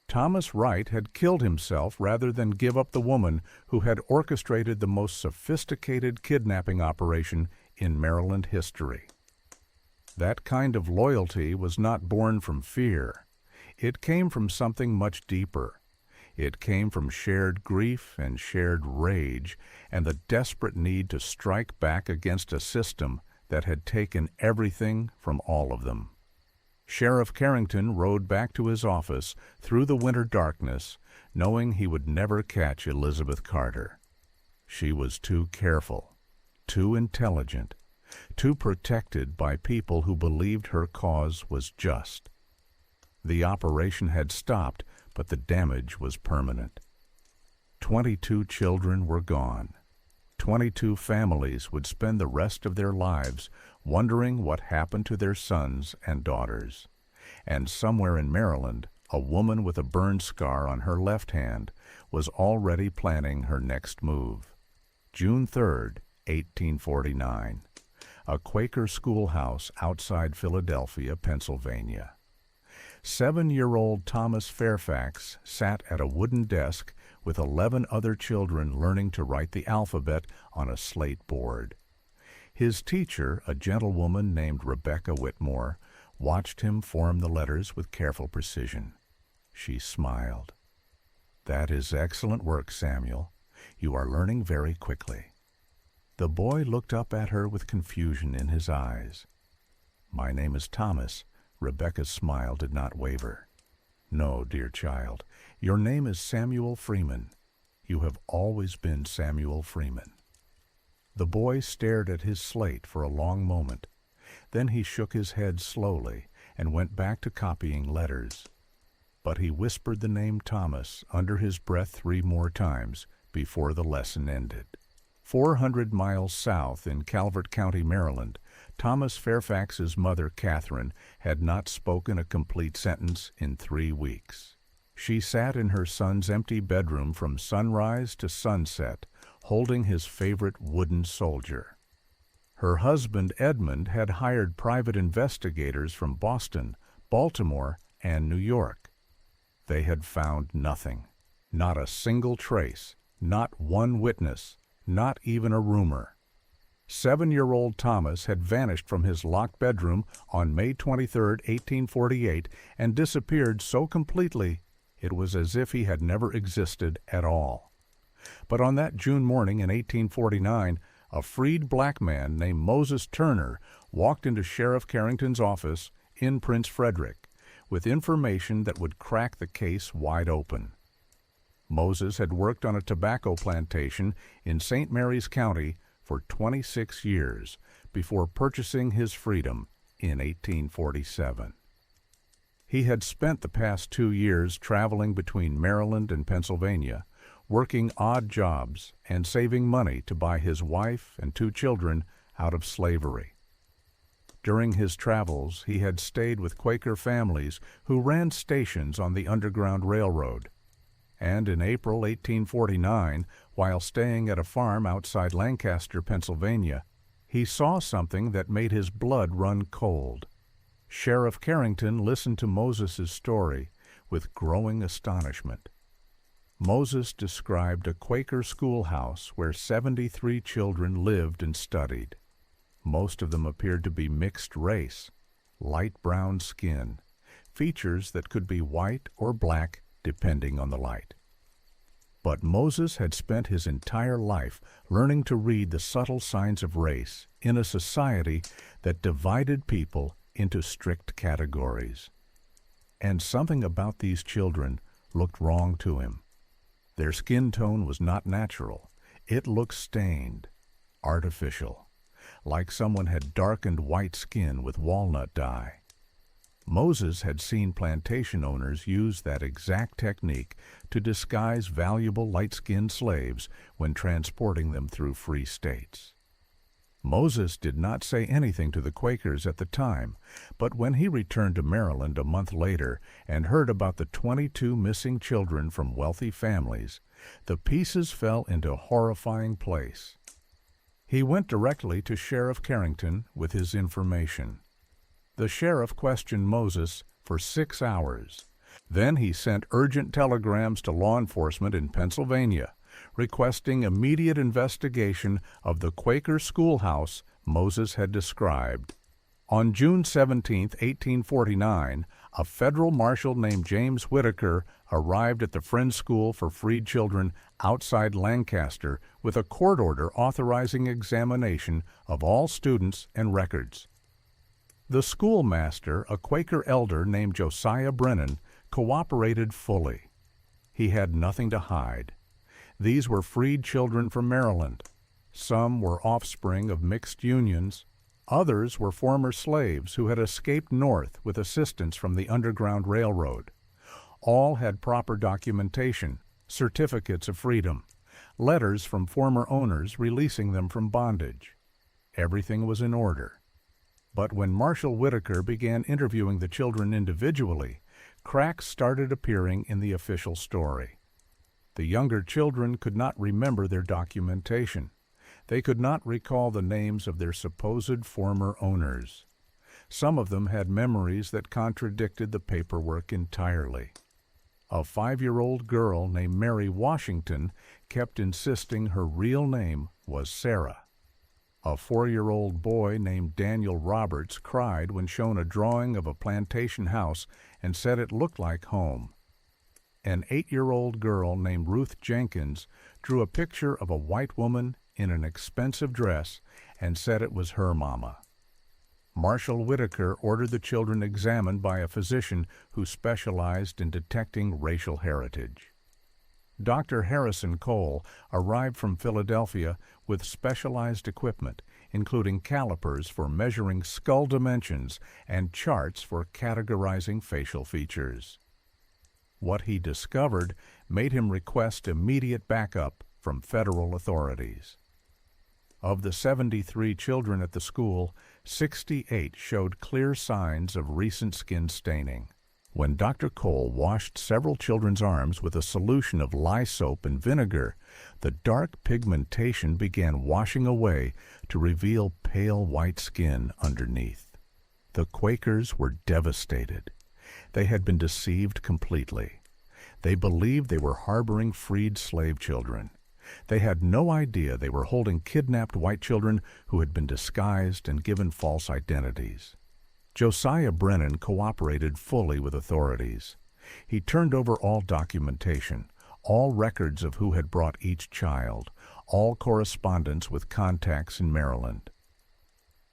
Thomas Wright had killed himself rather than give up the woman who had orchestrated the most sophisticated kidnapping operation in Maryland history. That kind of loyalty was not born from fear. It came from something much deeper. It came from shared grief and shared rage and the desperate need to strike back against a system that had taken everything from all of them. Sheriff Carrington rode back to his office through the winter darkness, knowing he would never catch Elizabeth Carter. She was too careful, too intelligent, too protected by people who believed her cause was just. The operation had stopped, but the damage was permanent. 22 children were gone. 22 families would spend the rest of their lives wondering what happened to their sons and daughters. And somewhere in Maryland, a woman with a burn scar on her left hand was already planning her next move. June 3rd, 1849. A Quaker schoolhouse outside Philadelphia, Pennsylvania. 7-year-old Thomas Fairfax sat at a wooden desk with 11 other children learning to write the alphabet on a slate board. His teacher, a gentlewoman named Rebecca Whitmore, watched him form the letters with careful precision. She smiled. "That is excellent work, Samuel. You are learning very quickly." The boy looked up at her with confusion in his eyes. "My name is Thomas." Rebecca's smile did not waver. "No, dear child, your name is Samuel Freeman. You have always been Samuel Freeman." The boy stared at his slate for a long moment. Then he shook his head slowly and went back to copying letters. But he whispered the name Thomas under his breath 3 more times before the lesson ended. 400 miles south in Calvert County, Maryland, Thomas Fairfax's mother, Catherine, had not spoken a complete sentence in 3 weeks. She sat in her son's empty bedroom from sunrise to sunset, holding his favorite wooden soldier. Her husband, Edmund, had hired private investigators from Boston, Baltimore, and New York. They had found nothing. Not a single trace, not one witness, not even a rumor. 7-year-old Thomas had vanished from his locked bedroom on May 23, 1848, and disappeared so completely it was as if he had never existed at all. But on that June morning in 1849, a freed black man named Moses Turner walked into Sheriff Carrington's office in Prince Frederick with information that would crack the case wide open. Moses had worked on a tobacco plantation in St. Mary's County for 26 years before purchasing his freedom in 1847. He had spent the past 2 years traveling between Maryland and Pennsylvania, working odd jobs and saving money to buy his wife and 2 children out of slavery. During his travels, he had stayed with Quaker families who ran stations on the Underground Railroad. And in April 1849, while staying at a farm outside Lancaster, Pennsylvania, he saw something that made his blood run cold. Sheriff Carrington listened to Moses's story with growing astonishment. Moses described a Quaker schoolhouse where 73 children lived and studied. Most of them appeared to be mixed race, light brown skin, features that could be white or black depending on the light. But Moses had spent his entire life learning to read the subtle signs of race in a society that divided people into strict categories. And something about these children looked wrong to him. Their skin tone was not natural. It looked stained, artificial, like someone had darkened white skin with walnut dye. Moses had seen plantation owners use that exact technique to disguise valuable light-skinned slaves when transporting them through free states. Moses did not say anything to the Quakers at the time, but when he returned to Maryland a month later and heard about the 22 missing children from wealthy families, the pieces fell into horrifying place. He went directly to Sheriff Carrington with his information. The sheriff questioned Moses for 6 hours. Then he sent urgent telegrams to law enforcement in Pennsylvania, requesting immediate investigation of the Quaker schoolhouse Moses had described. On June 17, 1849, a federal marshal named James Whitaker arrived at the Friends School for Freed Children outside Lancaster with a court order authorizing examination of all students and records. The schoolmaster, a Quaker elder named Josiah Brennan, cooperated fully. He had nothing to hide. These were freed children from Maryland. Some were offspring of mixed unions. Others were former slaves who had escaped north with assistance from the Underground Railroad. All had proper documentation, certificates of freedom, letters from former owners releasing them from bondage. Everything was in order. But when Marshal Whitaker began interviewing the children individually, cracks started appearing in the official story. The younger children could not remember their documentation. They could not recall the names of their supposed former owners. Some of them had memories that contradicted the paperwork entirely. A 5-year-old girl named Mary Washington kept insisting her real name was Sarah. A 4-year-old boy named Daniel Roberts cried when shown a drawing of a plantation house and said it looked like home. An 8-year-old girl named Ruth Jenkins drew a picture of a white woman in an expensive dress and said it was her mama. Marshal Whitaker ordered the children examined by a physician who specialized in detecting racial heritage. Dr. Harrison Cole arrived from Philadelphia with specialized equipment, including calipers for measuring skull dimensions and charts for categorizing facial features. What he discovered made him request immediate backup from federal authorities. Of the 73 children at the school, 68 showed clear signs of recent skin staining. When Dr. Cole washed several children's arms with a solution of lye soap and vinegar, the dark pigmentation began washing away to reveal pale white skin underneath. The Quakers were devastated. They had been deceived completely. They believed they were harboring freed slave children. They had no idea they were holding kidnapped white children who had been disguised and given false identities. Josiah Brennan cooperated fully with authorities. He turned over all documentation, all records of who had brought each child, all correspondence with contacts in Maryland.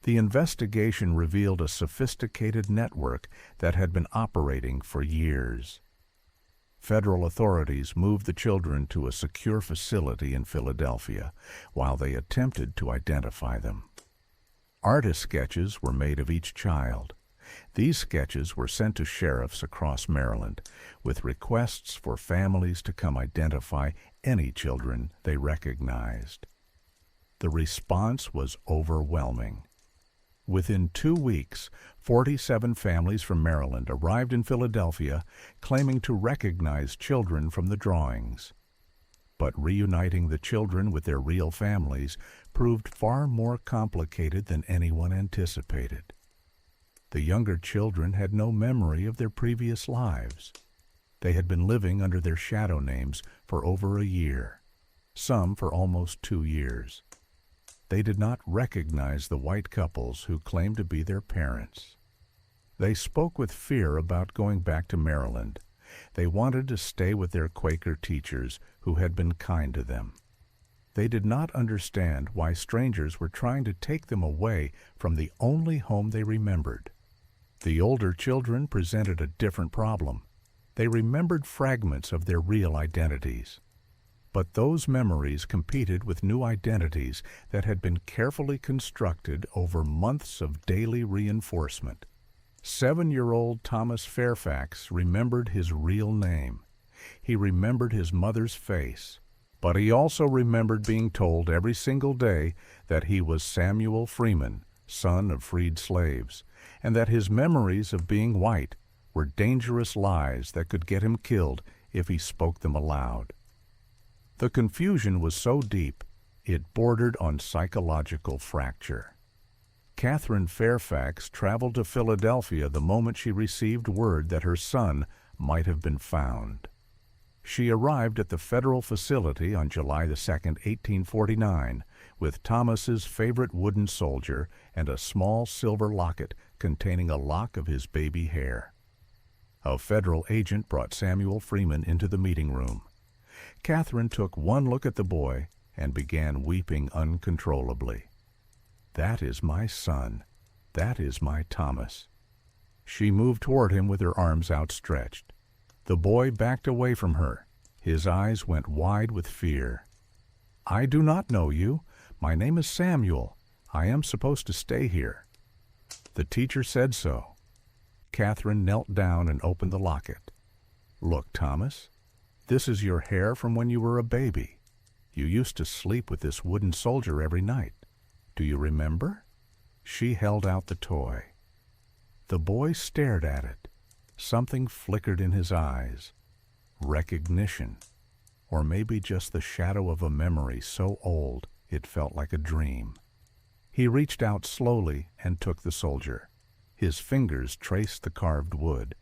The investigation revealed a sophisticated network that had been operating for years. Federal authorities moved the children to a secure facility in Philadelphia while they attempted to identify them. Artist sketches were made of each child. These sketches were sent to sheriffs across Maryland with requests for families to come identify any children they recognized. The response was overwhelming. Within 2 weeks, 47 families from Maryland arrived in Philadelphia claiming to recognize children from the drawings. But reuniting the children with their real families proved far more complicated than anyone anticipated. The younger children had no memory of their previous lives. They had been living under their shadow names for over a year, some for almost 2 years. They did not recognize the white couples who claimed to be their parents. They spoke with fear about going back to Maryland. They wanted to stay with their Quaker teachers who had been kind to them. They did not understand why strangers were trying to take them away from the only home they remembered. The older children presented a different problem. They remembered fragments of their real identities. But those memories competed with new identities that had been carefully constructed over months of daily reinforcement. 7-year-old Thomas Fairfax remembered his real name. He remembered his mother's face. But he also remembered being told every single day that he was Samuel Freeman, son of freed slaves, and that his memories of being white were dangerous lies that could get him killed if he spoke them aloud. The confusion was so deep, it bordered on psychological fracture. Catherine Fairfax traveled to Philadelphia the moment she received word that her son might have been found. She arrived at the federal facility on July 2, 1849, with Thomas's favorite wooden soldier and a small silver locket containing a lock of his baby hair. A federal agent brought Samuel Freeman into the meeting room. Catherine took one look at the boy and began weeping uncontrollably. "That is my son. That is my Thomas." She moved toward him with her arms outstretched. The boy backed away from her. His eyes went wide with fear. "I do not know you. My name is Samuel. I am supposed to stay here." The teacher said so. Catherine knelt down and opened the locket. "Look, Thomas, this is your hair from when you were a baby. You used to sleep with this wooden soldier every night. Do you remember?" She held out the toy. The boy stared at it. Something flickered in his eyes. Recognition. Or maybe just the shadow of a memory so old it felt like a dream. He reached out slowly and took the soldier. His fingers traced the carved wood.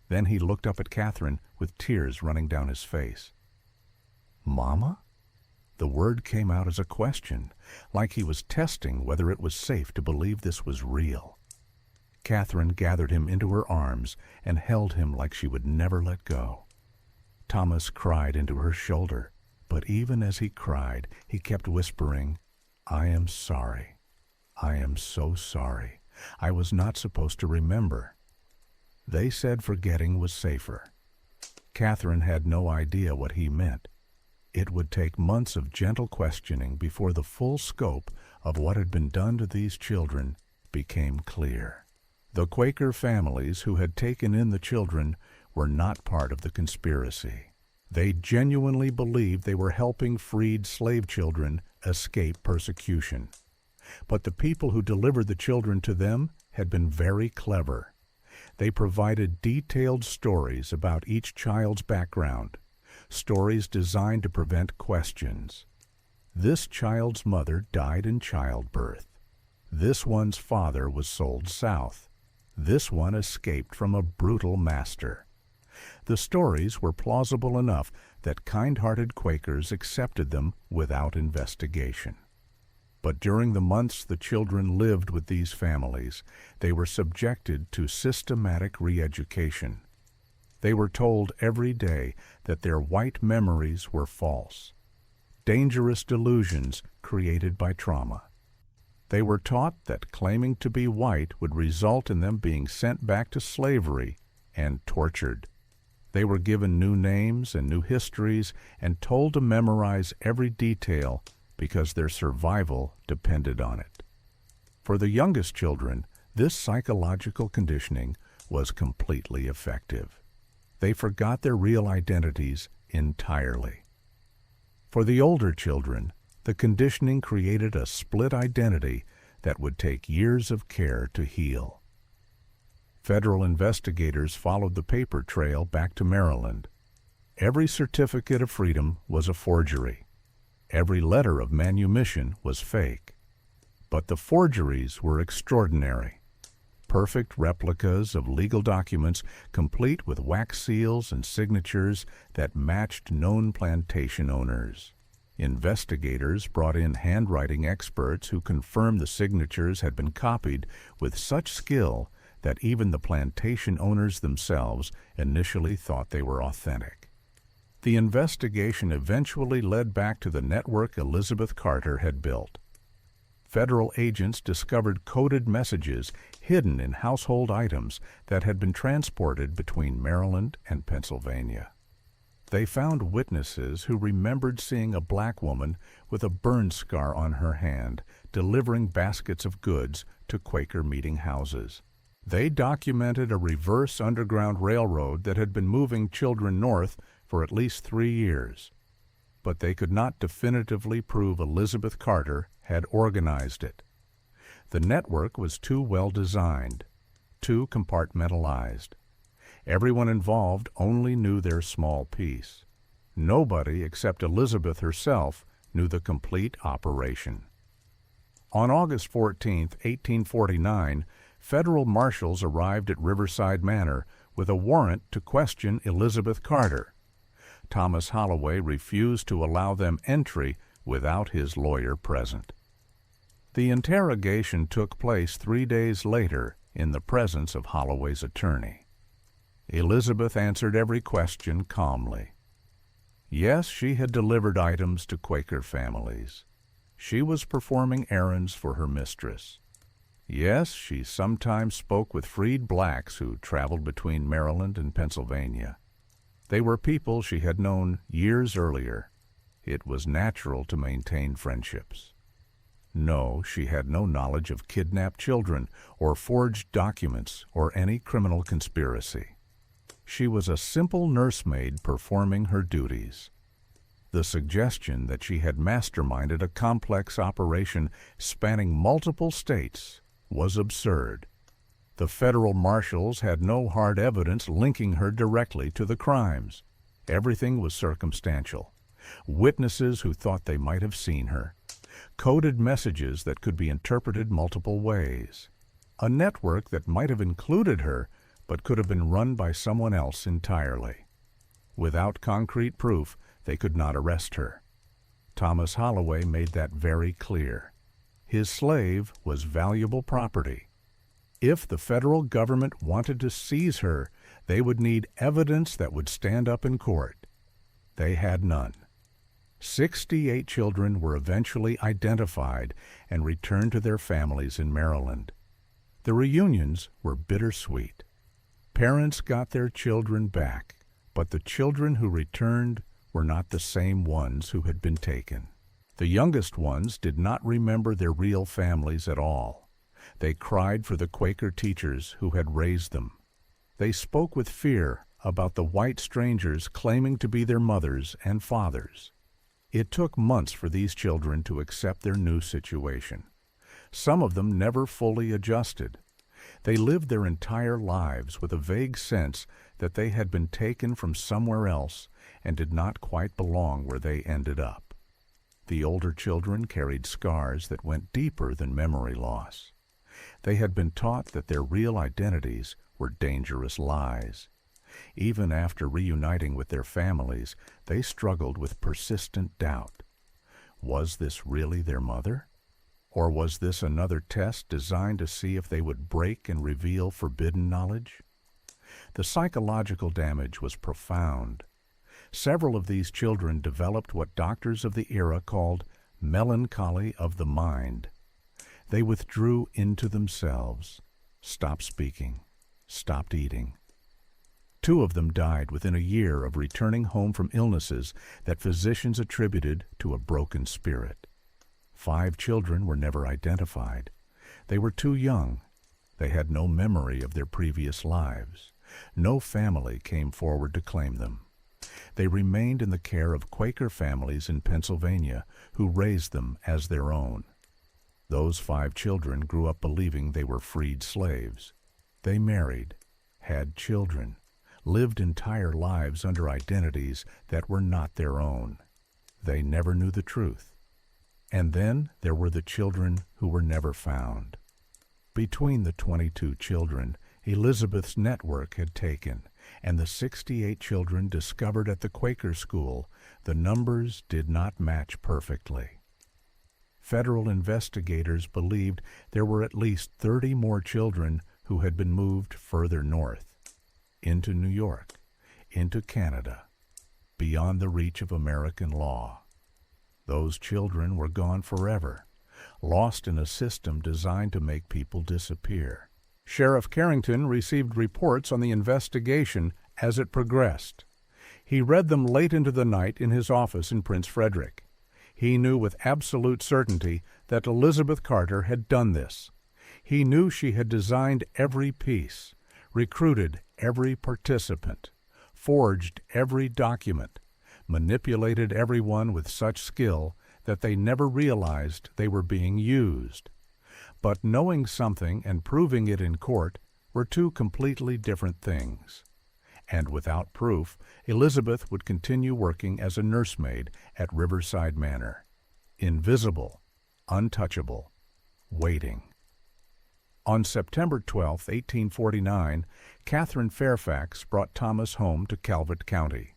Then he looked up at Catherine with tears running down his face. "Mama?" The word came out as a question, like he was testing whether it was safe to believe this was real. Catherine gathered him into her arms and held him like she would never let go. Thomas cried into her shoulder, but even as he cried, he kept whispering, "I am sorry. I am so sorry. I was not supposed to remember." They said forgetting was safer. Catherine had no idea what he meant. It would take months of gentle questioning before the full scope of what had been done to these children became clear. The Quaker families who had taken in the children were not part of the conspiracy. They genuinely believed they were helping freed slave children escape persecution. But the people who delivered the children to them had been very clever. They provided detailed stories about each child's background, stories designed to prevent questions. This child's mother died in childbirth. This one's father was sold south. This one escaped from a brutal master. The stories were plausible enough that kind-hearted Quakers accepted them without investigation. But during the months the children lived with these families, they were subjected to systematic re-education. They were told every day that their white memories were false, dangerous delusions created by trauma. They were taught that claiming to be white would result in them being sent back to slavery and tortured. They were given new names and new histories and told to memorize every detail because their survival depended on it. For the youngest children, This psychological conditioning was completely effective. They forgot their real identities entirely. For the older children, the conditioning created a split identity that would take years of care to heal. Federal investigators followed the paper trail back to Maryland. Every certificate of freedom was a forgery. Every letter of manumission was fake. But the forgeries were extraordinary. Perfect replicas of legal documents, complete with wax seals and signatures that matched known plantation owners. Investigators brought in handwriting experts who confirmed the signatures had been copied with such skill that even the plantation owners themselves initially thought they were authentic. The investigation eventually led back to the network Elizabeth Carter had built. Federal agents discovered coded messages hidden in household items that had been transported between Maryland and Pennsylvania. They found witnesses who remembered seeing a black woman with a burn scar on her hand delivering baskets of goods to Quaker meeting houses. They documented a reverse underground railroad that had been moving children north for at least 3 years. But they could not definitively prove Elizabeth Carter had organized it. The network was too well designed, too compartmentalized. Everyone involved only knew their small piece. Nobody except Elizabeth herself knew the complete operation. On August 14, 1849, federal marshals arrived at Riverside Manor with a warrant to question Elizabeth Carter. Thomas Holloway refused to allow them entry without his lawyer present. The interrogation took place 3 days later in the presence of Holloway's attorney. Elizabeth answered every question calmly. Yes, she had delivered items to Quaker families. She was performing errands for her mistress. Yes, she sometimes spoke with freed blacks who traveled between Maryland and Pennsylvania. They were people she had known years earlier. It was natural to maintain friendships. No, she had no knowledge of kidnapped children or forged documents or any criminal conspiracy. She was a simple nursemaid performing her duties. The suggestion that she had masterminded a complex operation spanning multiple states was absurd. The federal marshals had no hard evidence linking her directly to the crimes. Everything was circumstantial. Witnesses who thought they might have seen her. Coded messages that could be interpreted multiple ways. A network that might have included her, but could have been run by someone else entirely. Without concrete proof, they could not arrest her. Thomas Holloway made that very clear. His slave was valuable property. If the federal government wanted to seize her, they would need evidence that would stand up in court. They had none. 68 children were eventually identified and returned to their families in Maryland. The reunions were bittersweet. Parents got their children back, but the children who returned were not the same ones who had been taken. The youngest ones did not remember their real families at all. They cried for the Quaker teachers who had raised them. They spoke with fear about the white strangers claiming to be their mothers and fathers. It took months for these children to accept their new situation. Some of them never fully adjusted. They lived their entire lives with a vague sense that they had been taken from somewhere else and did not quite belong where they ended up. The older children carried scars that went deeper than memory loss. They had been taught that their real identities were dangerous lies. Even after reuniting with their families, they struggled with persistent doubt. Was this really their mother? Or was this another test designed to see if they would break and reveal forbidden knowledge? The psychological damage was profound. Several of these children developed what doctors of the era called melancholy of the mind. They withdrew into themselves, stopped speaking, stopped eating. 2 of them died within a year of returning home from illnesses that physicians attributed to a broken spirit. 5 children were never identified. They were too young. They had no memory of their previous lives. No family came forward to claim them. They remained in the care of Quaker families in Pennsylvania who raised them as their own. Those 5 children grew up believing they were freed slaves. They married, had children, lived entire lives under identities that were not their own. They never knew the truth. And then there were the children who were never found. Between the 22 children Elizabeth's network had taken and the 68 children discovered at the Quaker school, the numbers did not match perfectly. Federal investigators believed there were at least 30 more children who had been moved further north, into New York, into Canada, beyond the reach of American law. Those children were gone forever, lost in a system designed to make people disappear. Sheriff Carrington received reports on the investigation as it progressed. He read them late into the night in his office in Prince Frederick. He knew with absolute certainty that Elizabeth Carter had done this. He knew she had designed every piece, recruited every participant, forged every document, manipulated everyone with such skill that they never realized they were being used. But knowing something and proving it in court were 2 completely different things. And without proof, Elizabeth would continue working as a nursemaid at Riverside Manor. Invisible, untouchable, waiting. On September 12, 1849, Catherine Fairfax brought Thomas home to Calvert County.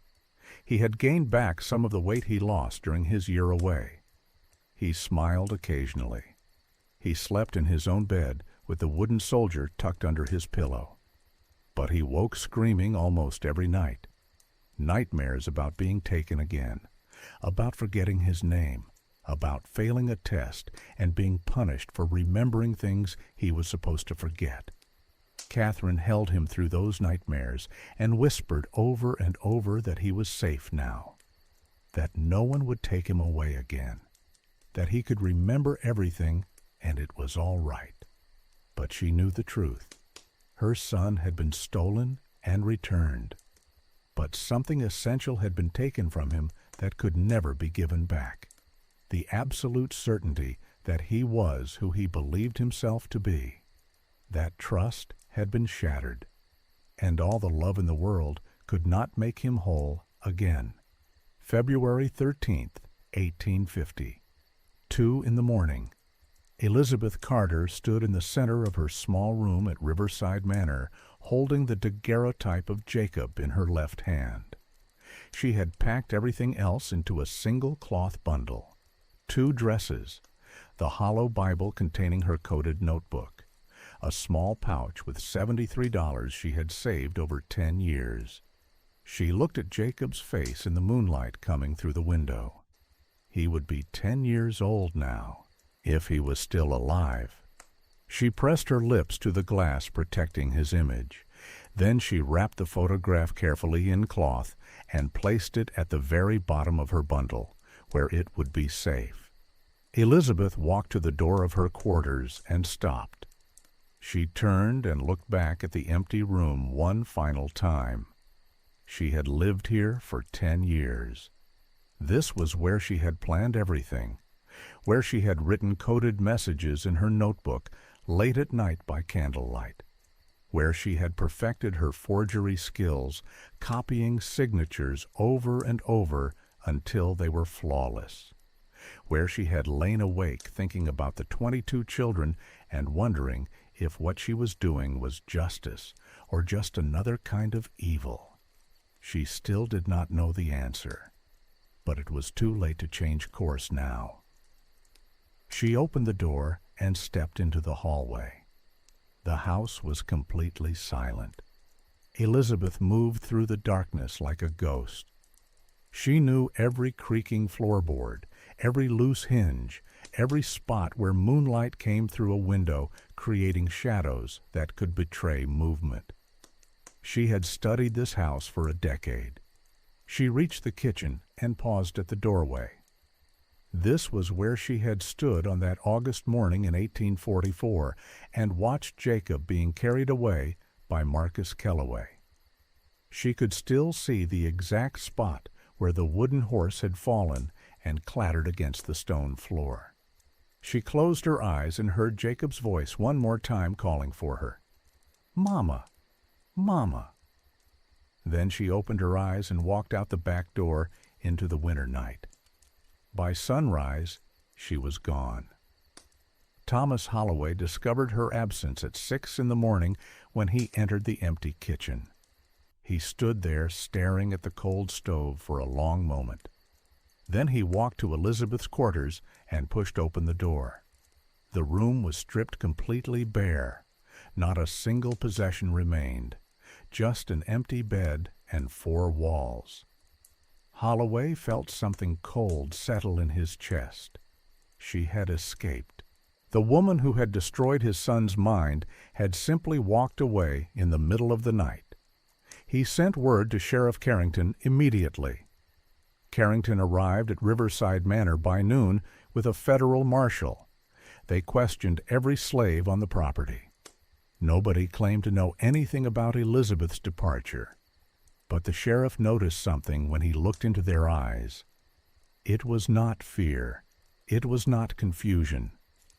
He had gained back some of the weight he lost during his year away. He smiled occasionally. He slept in his own bed with the wooden soldier tucked under his pillow. But he woke screaming almost every night. Nightmares about being taken again, about forgetting his name, about failing a test and being punished for remembering things he was supposed to forget. Catherine held him through those nightmares and whispered over and over that he was safe now, that no one would take him away again, that he could remember everything and it was all right. But she knew the truth. Her son had been stolen and returned. But something essential had been taken from him that could never be given back. The absolute certainty that he was who he believed himself to be. That trust had been shattered, and all the love in the world could not make him whole again. February 13th, 1850. 2 in the morning. Elizabeth Carter stood in the center of her small room at Riverside Manor, holding the daguerreotype of Jacob in her left hand. She had packed everything else into a single cloth bundle. 2 dresses, the hollow Bible containing her coded notebook, a small pouch with $73 she had saved over 10 years. She looked at Jacob's face in the moonlight coming through the window. He would be 10 years old now, if he was still alive. She pressed her lips to the glass protecting his image. Then she wrapped the photograph carefully in cloth and placed it at the very bottom of her bundle, where it would be safe. Elizabeth walked to the door of her quarters and stopped. She turned and looked back at the empty room one final time. She had lived here for 10 years. This was where she had planned everything, where she had written coded messages in her notebook late at night by candlelight, where she had perfected her forgery skills, copying signatures over and over until they were flawless, where she had lain awake thinking about the 22 children and wondering if what she was doing was justice or just another kind of evil. She still did not know the answer, but it was too late to change course now. She opened the door and stepped into the hallway. The house was completely silent. Elizabeth moved through the darkness like a ghost. She knew every creaking floorboard, every loose hinge, every spot where moonlight came through a window, creating shadows that could betray movement. She had studied this house for a decade. She reached the kitchen and paused at the doorway. This was where she had stood on that August morning in 1844 and watched Jacob being carried away by Marcus Kellaway. She could still see the exact spot where the wooden horse had fallen and clattered against the stone floor. She closed her eyes and heard Jacob's voice one more time calling for her. "Mama! Mama!" Then she opened her eyes and walked out the back door into the winter night. By sunrise, she was gone. Thomas Holloway discovered her absence at 6 in the morning when he entered the empty kitchen. He stood there staring at the cold stove for a long moment. Then he walked to Elizabeth's quarters and pushed open the door. The room was stripped completely bare. Not a single possession remained, just an empty bed and 4 walls. Holloway felt something cold settle in his chest. She had escaped. The woman who had destroyed his son's mind had simply walked away in the middle of the night. He sent word to Sheriff Carrington immediately. Carrington arrived at Riverside Manor by noon with a federal marshal. They questioned every slave on the property. Nobody claimed to know anything about Elizabeth's departure. But the sheriff noticed something when he looked into their eyes. It was not fear. It was not confusion.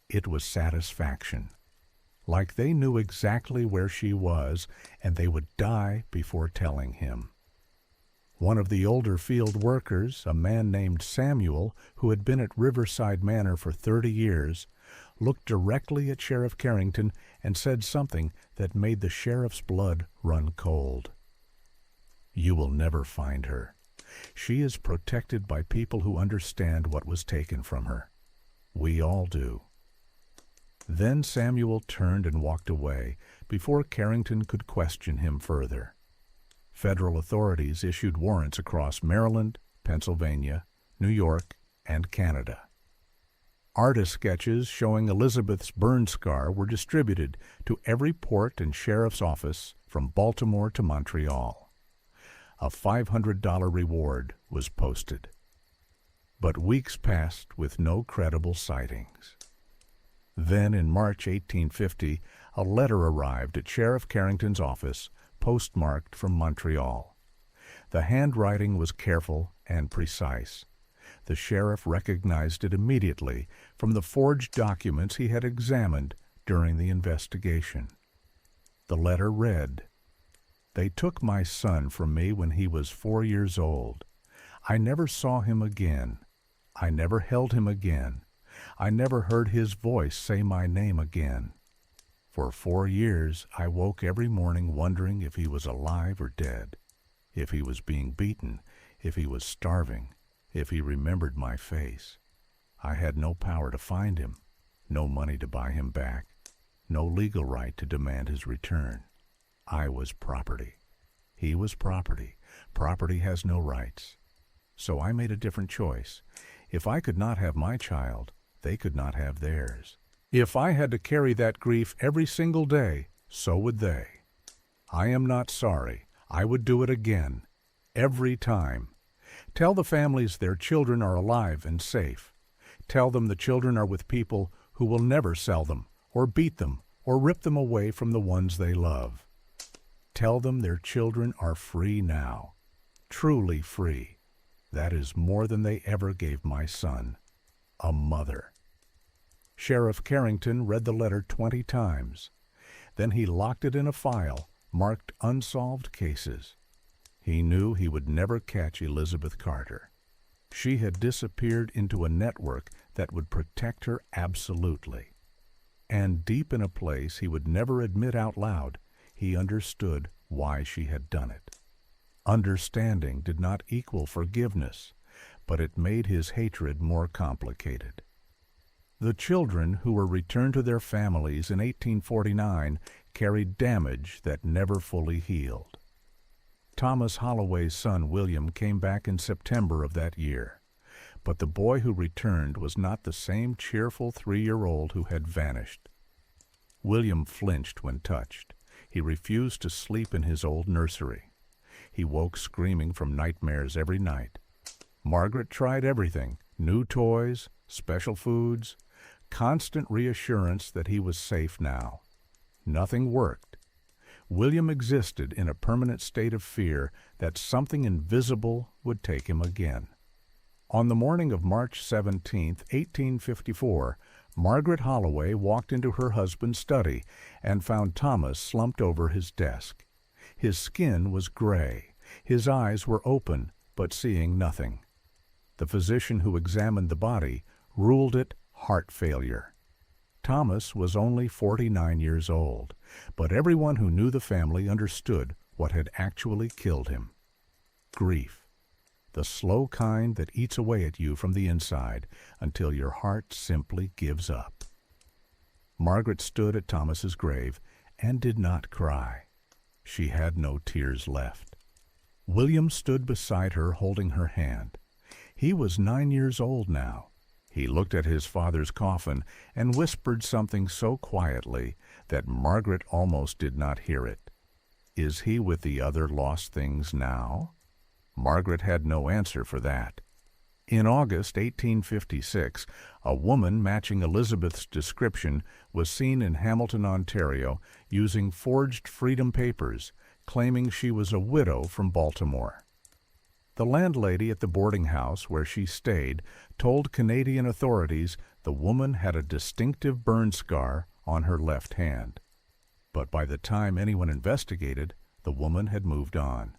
It was satisfaction. Like they knew exactly where she was, and they would die before telling him. One of the older field workers, a man named Samuel, who had been at Riverside Manor for 30 years, looked directly at Sheriff Carrington and said something that made the sheriff's blood run cold. "You will never find her. She is protected by people who understand what was taken from her. We all do." Then Samuel turned and walked away before Carrington could question him further. Federal authorities issued warrants across Maryland, Pennsylvania, New York, and Canada. Artist sketches showing Elizabeth's burn scar were distributed to every port and sheriff's office from Baltimore to Montreal. A $500 reward was posted. But weeks passed with no credible sightings. Then in March 1850, a letter arrived at Sheriff Carrington's office, postmarked from Montreal. The handwriting was careful and precise. The sheriff recognized it immediately from the forged documents he had examined during the investigation. The letter read, "They took my son from me when he was 4 years old. I never saw him again. I never held him again. I never heard his voice say my name again. For 4 years I woke every morning wondering if he was alive or dead, if he was being beaten, if he was starving, if he remembered my face. I had no power to find him, no money to buy him back, no legal right to demand his return. I was property. He was property. Property has no rights. So I made a different choice. If I could not have my child, they could not have theirs. If I had to carry that grief every single day, so would they. I am not sorry. I would do it again, every time. Tell the families their children are alive and safe. Tell them the children are with people who will never sell them, or beat them, or rip them away from the ones they love. Tell them their children are free now, truly free. That is more than they ever gave my son, a mother." Sheriff Carrington read the letter 20 times. Then he locked it in a file marked Unsolved Cases. He knew he would never catch Elizabeth Carter. She had disappeared into a network that would protect her absolutely. And deep in a place he would never admit out loud, he understood why she had done it. Understanding did not equal forgiveness, but it made his hatred more complicated. The children who were returned to their families in 1849 carried damage that never fully healed. Thomas Holloway's son William came back in September of that year, but the boy who returned was not the same cheerful 3-year-old who had vanished. William flinched when touched. He refused to sleep in his old nursery. He woke screaming from nightmares every night. Margaret tried everything, new toys, special foods, constant reassurance that he was safe now. Nothing worked. William existed in a permanent state of fear that something invisible would take him again. On the morning of March 17, 1854, Margaret Holloway walked into her husband's study and found Thomas slumped over his desk. His skin was gray. His eyes were open, but seeing nothing. The physician who examined the body ruled it heart failure. Thomas was only 49 years old, but everyone who knew the family understood what had actually killed him. Grief. The slow kind that eats away at you from the inside until your heart simply gives up. Margaret stood at Thomas's grave and did not cry. She had no tears left. William stood beside her holding her hand. He was 9 years old now. He looked at his father's coffin and whispered something so quietly that Margaret almost did not hear it. Is he with the other lost things now? Margaret had no answer for that. In August 1856, a woman matching Elizabeth's description was seen in Hamilton, Ontario, using forged freedom papers, claiming she was a widow from Baltimore. The landlady at the boarding house where she stayed told Canadian authorities the woman had a distinctive burn scar on her left hand. But by the time anyone investigated, the woman had moved on.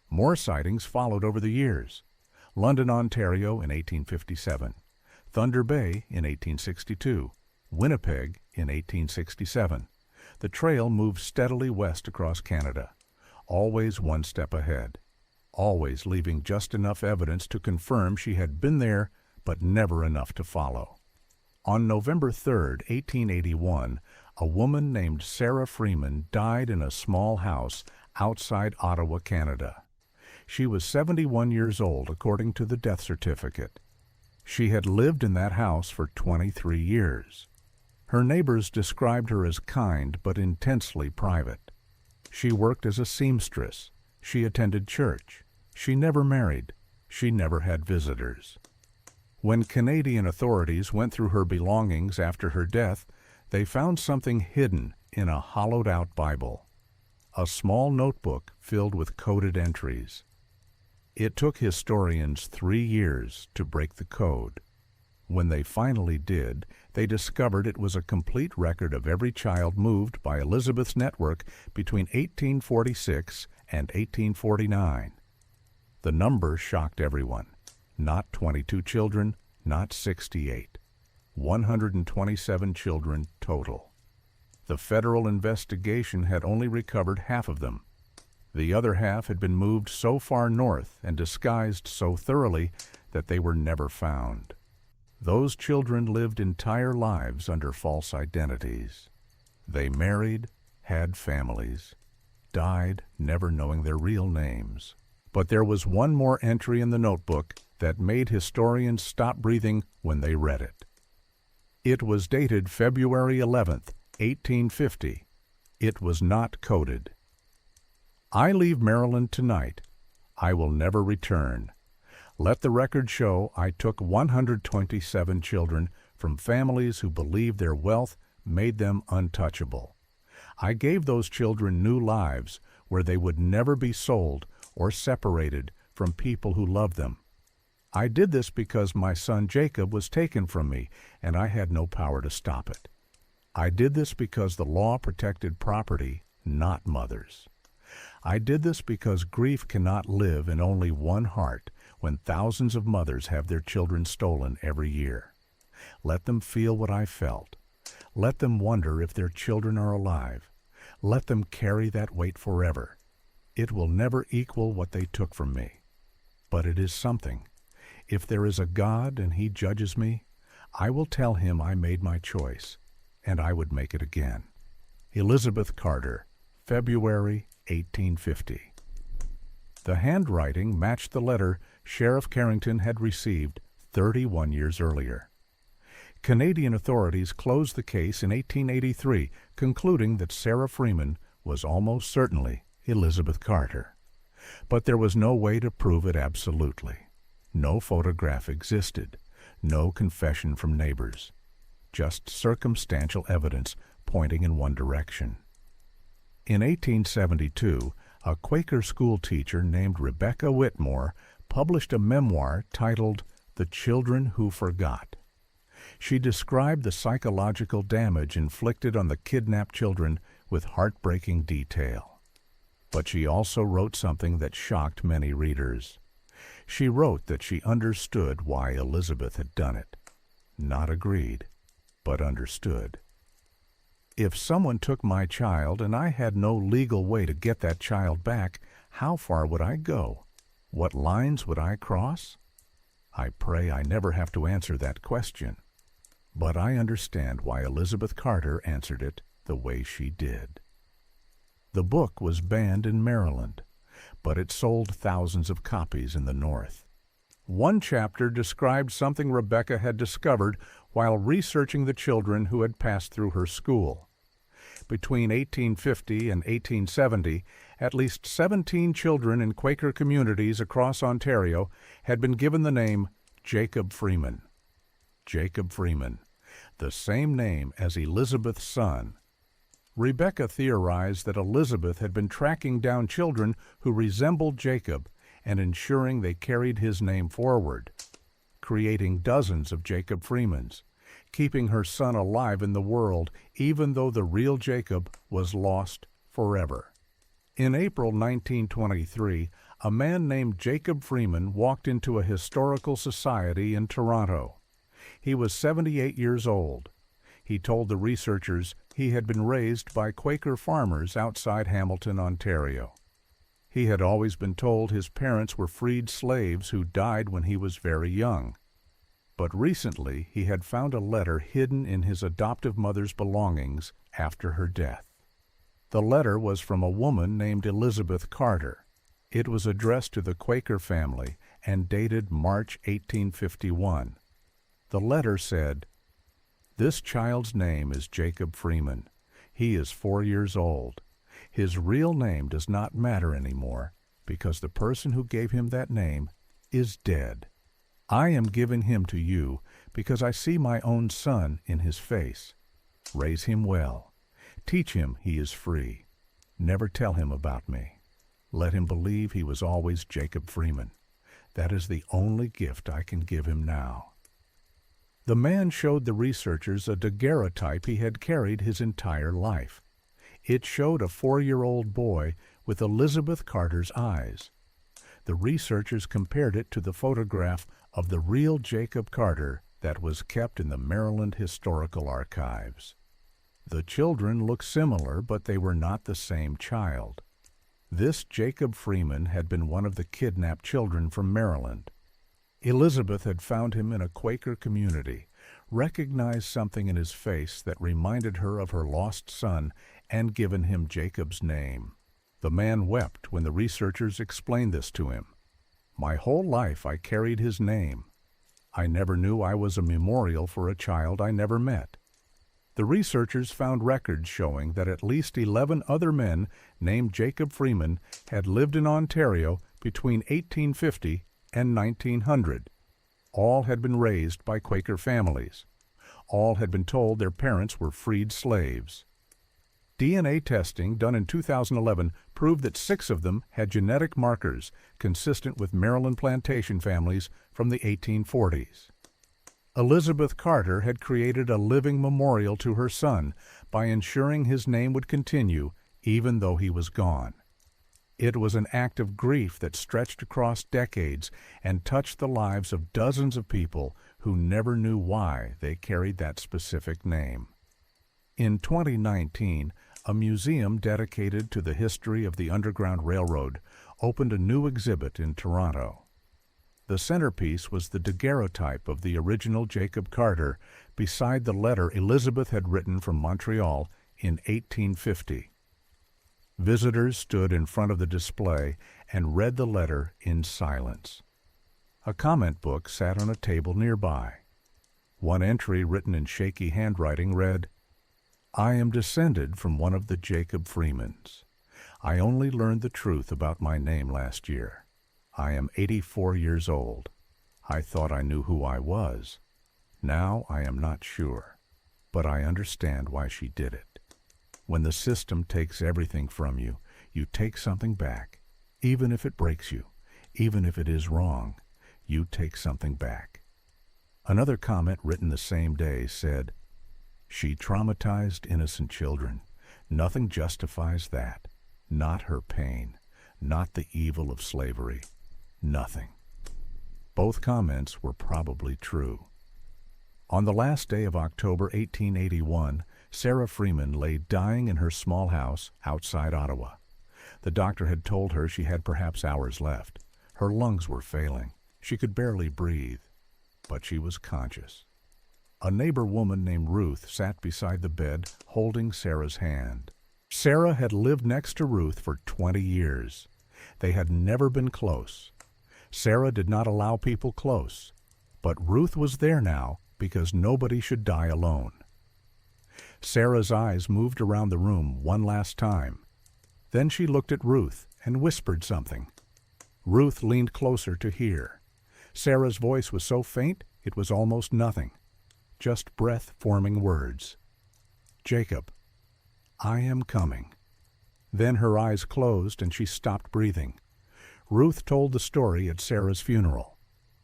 More sightings followed over the years. London, Ontario in 1857, Thunder Bay in 1862, Winnipeg in 1867. The trail moved steadily west across Canada, always one step ahead, always leaving just enough evidence to confirm she had been there, but never enough to follow. On November 3, 1881, a woman named Sarah Freeman died in a small house outside Ottawa, Canada. She was 71 years old, according to the death certificate. She had lived in that house for 23 years. Her neighbors described her as kind but intensely private. She worked as a seamstress. She attended church. She never married. She never had visitors. When Canadian authorities went through her belongings after her death, they found something hidden in a hollowed-out Bible, a small notebook filled with coded entries. It took historians 3 years to break the code. When they finally did, they discovered it was a complete record of every child moved by Elizabeth's network between 1846 and 1849. The number shocked everyone. Not 22 children, not 68. 127 children total. The federal investigation had only recovered half of them. The other half had been moved so far north and disguised so thoroughly that they were never found. Those children lived entire lives under false identities. They married, had families, died never knowing their real names. But there was one more entry in the notebook that made historians stop breathing when they read it. It was dated February 11th, 1850. It was not coded. I leave Maryland tonight. I will never return. Let the record show I took 127 children from families who believed their wealth made them untouchable. I gave those children new lives where they would never be sold or separated from people who loved them. I did this because my son Jacob was taken from me and I had no power to stop it. I did this because the law protected property, not mothers. I did this because grief cannot live in only one heart when thousands of mothers have their children stolen every year. Let them feel what I felt. Let them wonder if their children are alive. Let them carry that weight forever. It will never equal what they took from me. But it is something. If there is a God and He judges me, I will tell Him I made my choice, and I would make it again. Elizabeth Carter, February 1850. The handwriting matched the letter Sheriff Carrington had received 31 years earlier. Canadian authorities closed the case in 1883, concluding that Sarah Freeman was almost certainly Elizabeth Carter. But there was no way to prove it absolutely. No photograph existed. No confession from neighbors. Just circumstantial evidence pointing in one direction. In 1872, a Quaker schoolteacher named Rebecca Whitmore published a memoir titled The Children Who Forgot. She described the psychological damage inflicted on the kidnapped children with heartbreaking detail. But she also wrote something that shocked many readers. She wrote that she understood why Elizabeth had done it. Not agreed, but understood. If someone took my child and I had no legal way to get that child back, how far would I go? What lines would I cross? I pray I never have to answer that question. But I understand why Elizabeth Carter answered it the way she did. The book was banned in Maryland, but it sold thousands of copies in the North. One chapter described something Rebecca had discovered while researching the children who had passed through her school. Between 1850 and 1870, at least 17 children in Quaker communities across Ontario had been given the name Jacob Freeman. Jacob Freeman, the same name as Elizabeth's son. Rebecca theorized that Elizabeth had been tracking down children who resembled Jacob and ensuring they carried his name forward, creating dozens of Jacob Freemans, keeping her son alive in the world even though the real Jacob was lost forever. In April 1923, a man named Jacob Freeman walked into a historical society in Toronto. He was 78 years old. He told the researchers he had been raised by Quaker farmers outside Hamilton, Ontario. He had always been told his parents were freed slaves who died when he was very young. But recently he had found a letter hidden in his adoptive mother's belongings after her death. The letter was from a woman named Elizabeth Carter. It was addressed to the Quaker family and dated March 1851. The letter said, "This child's name is Jacob Freeman. He is 4 years old. His real name does not matter anymore because the person who gave him that name is dead. I am giving him to you because I see my own son in his face. Raise him well. Teach him he is free. Never tell him about me. Let him believe he was always Jacob Freeman. That is the only gift I can give him now." The man showed the researchers a daguerreotype he had carried his entire life. It showed a 4-year-old boy with Elizabeth Carter's eyes. The researchers compared it to the photograph of the real Jacob Carter that was kept in the Maryland Historical Archives. The children looked similar, but they were not the same child. This Jacob Freeman had been one of the kidnapped children from Maryland. Elizabeth had found him in a Quaker community, recognized something in his face that reminded her of her lost son, and given him Jacob's name. The man wept when the researchers explained this to him. "My whole life I carried his name. I never knew I was a memorial for a child I never met." The researchers found records showing that at least 11 other men named Jacob Freeman had lived in Ontario between 1850 and 1900. All had been raised by Quaker families. All had been told their parents were freed slaves. DNA testing done in 2011 proved that 6 of them had genetic markers consistent with Maryland plantation families from the 1840s. Elizabeth Carter had created a living memorial to her son by ensuring his name would continue even though he was gone. It was an act of grief that stretched across decades and touched the lives of dozens of people who never knew why they carried that specific name. In 2019, a museum dedicated to the history of the Underground Railroad opened a new exhibit in Toronto. The centerpiece was the daguerreotype of the original Jacob Carter beside the letter Elizabeth had written from Montreal in 1850. Visitors stood in front of the display and read the letter in silence. A comment book sat on a table nearby. One entry written in shaky handwriting read, "I am descended from one of the Jacob Freemans. I only learned the truth about my name last year. I am 84 years old. I thought I knew who I was, Now I am not sure, but I understand why she did it. When the system takes everything from you, you take something back. Even if it breaks you, even if it is wrong, you take something back. Another comment written the same day said, "She traumatized innocent children. Nothing justifies that. Not her pain, not the evil of slavery. Nothing." Both comments were probably true. On the last day of October 1881, Sarah Freeman lay dying in her small house outside Ottawa. The doctor had told her she had perhaps hours left. Her lungs were failing. She could barely breathe, but she was conscious. A neighbor woman named Ruth sat beside the bed, holding Sarah's hand. Sarah had lived next to Ruth for 20 years. They had never been close. Sarah did not allow people close, but Ruth was there now because nobody should die alone. Sarah's eyes moved around the room one last time. Then she looked at Ruth and whispered something. Ruth leaned closer to hear. Sarah's voice was so faint it was almost nothing, just breath-forming words. "Jacob, I am coming." Then her eyes closed and she stopped breathing. Ruth told the story at Sarah's funeral.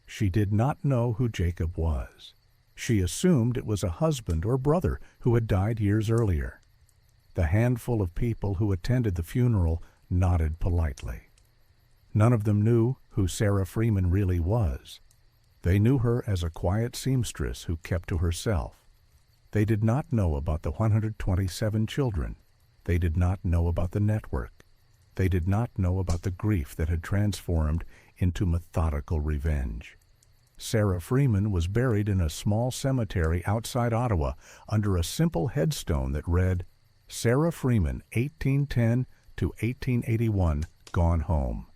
She did not know who Jacob was. She assumed it was a husband or brother who had died years earlier. The handful of people who attended the funeral nodded politely. None of them knew who Sarah Freeman really was. They knew her as a quiet seamstress who kept to herself. They did not know about the 127 children. They did not know about the network. They did not know about the grief that had transformed into methodical revenge. Sarah Freeman was buried in a small cemetery outside Ottawa under a simple headstone that read, "Sarah Freeman, 1810 to 1881, gone home."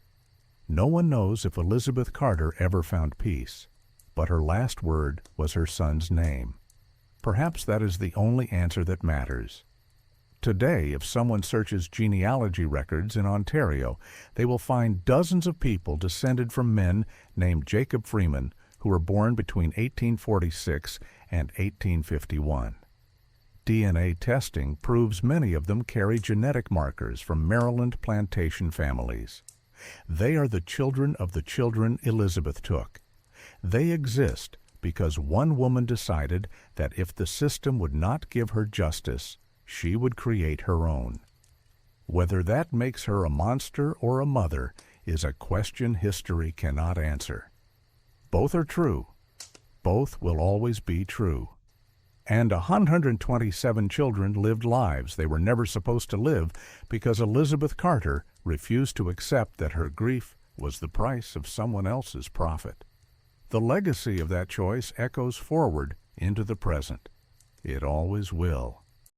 No one knows if Elizabeth Carter ever found peace, but her last word was her son's name. Perhaps that is the only answer that matters. Today, if someone searches genealogy records in Ontario, they will find dozens of people descended from men named Jacob Freeman who were born between 1846 and 1851. DNA testing proves many of them carry genetic markers from Maryland plantation families. They are the children of the children Elizabeth took. They exist because one woman decided that if the system would not give her justice, she would create her own. Whether that makes her a monster or a mother is a question history cannot answer. Both are true. Both will always be true. And 127 children lived lives they were never supposed to live because Elizabeth Carter refused to accept that her grief was the price of someone else's profit. The legacy of that choice echoes forward into the present. It always will.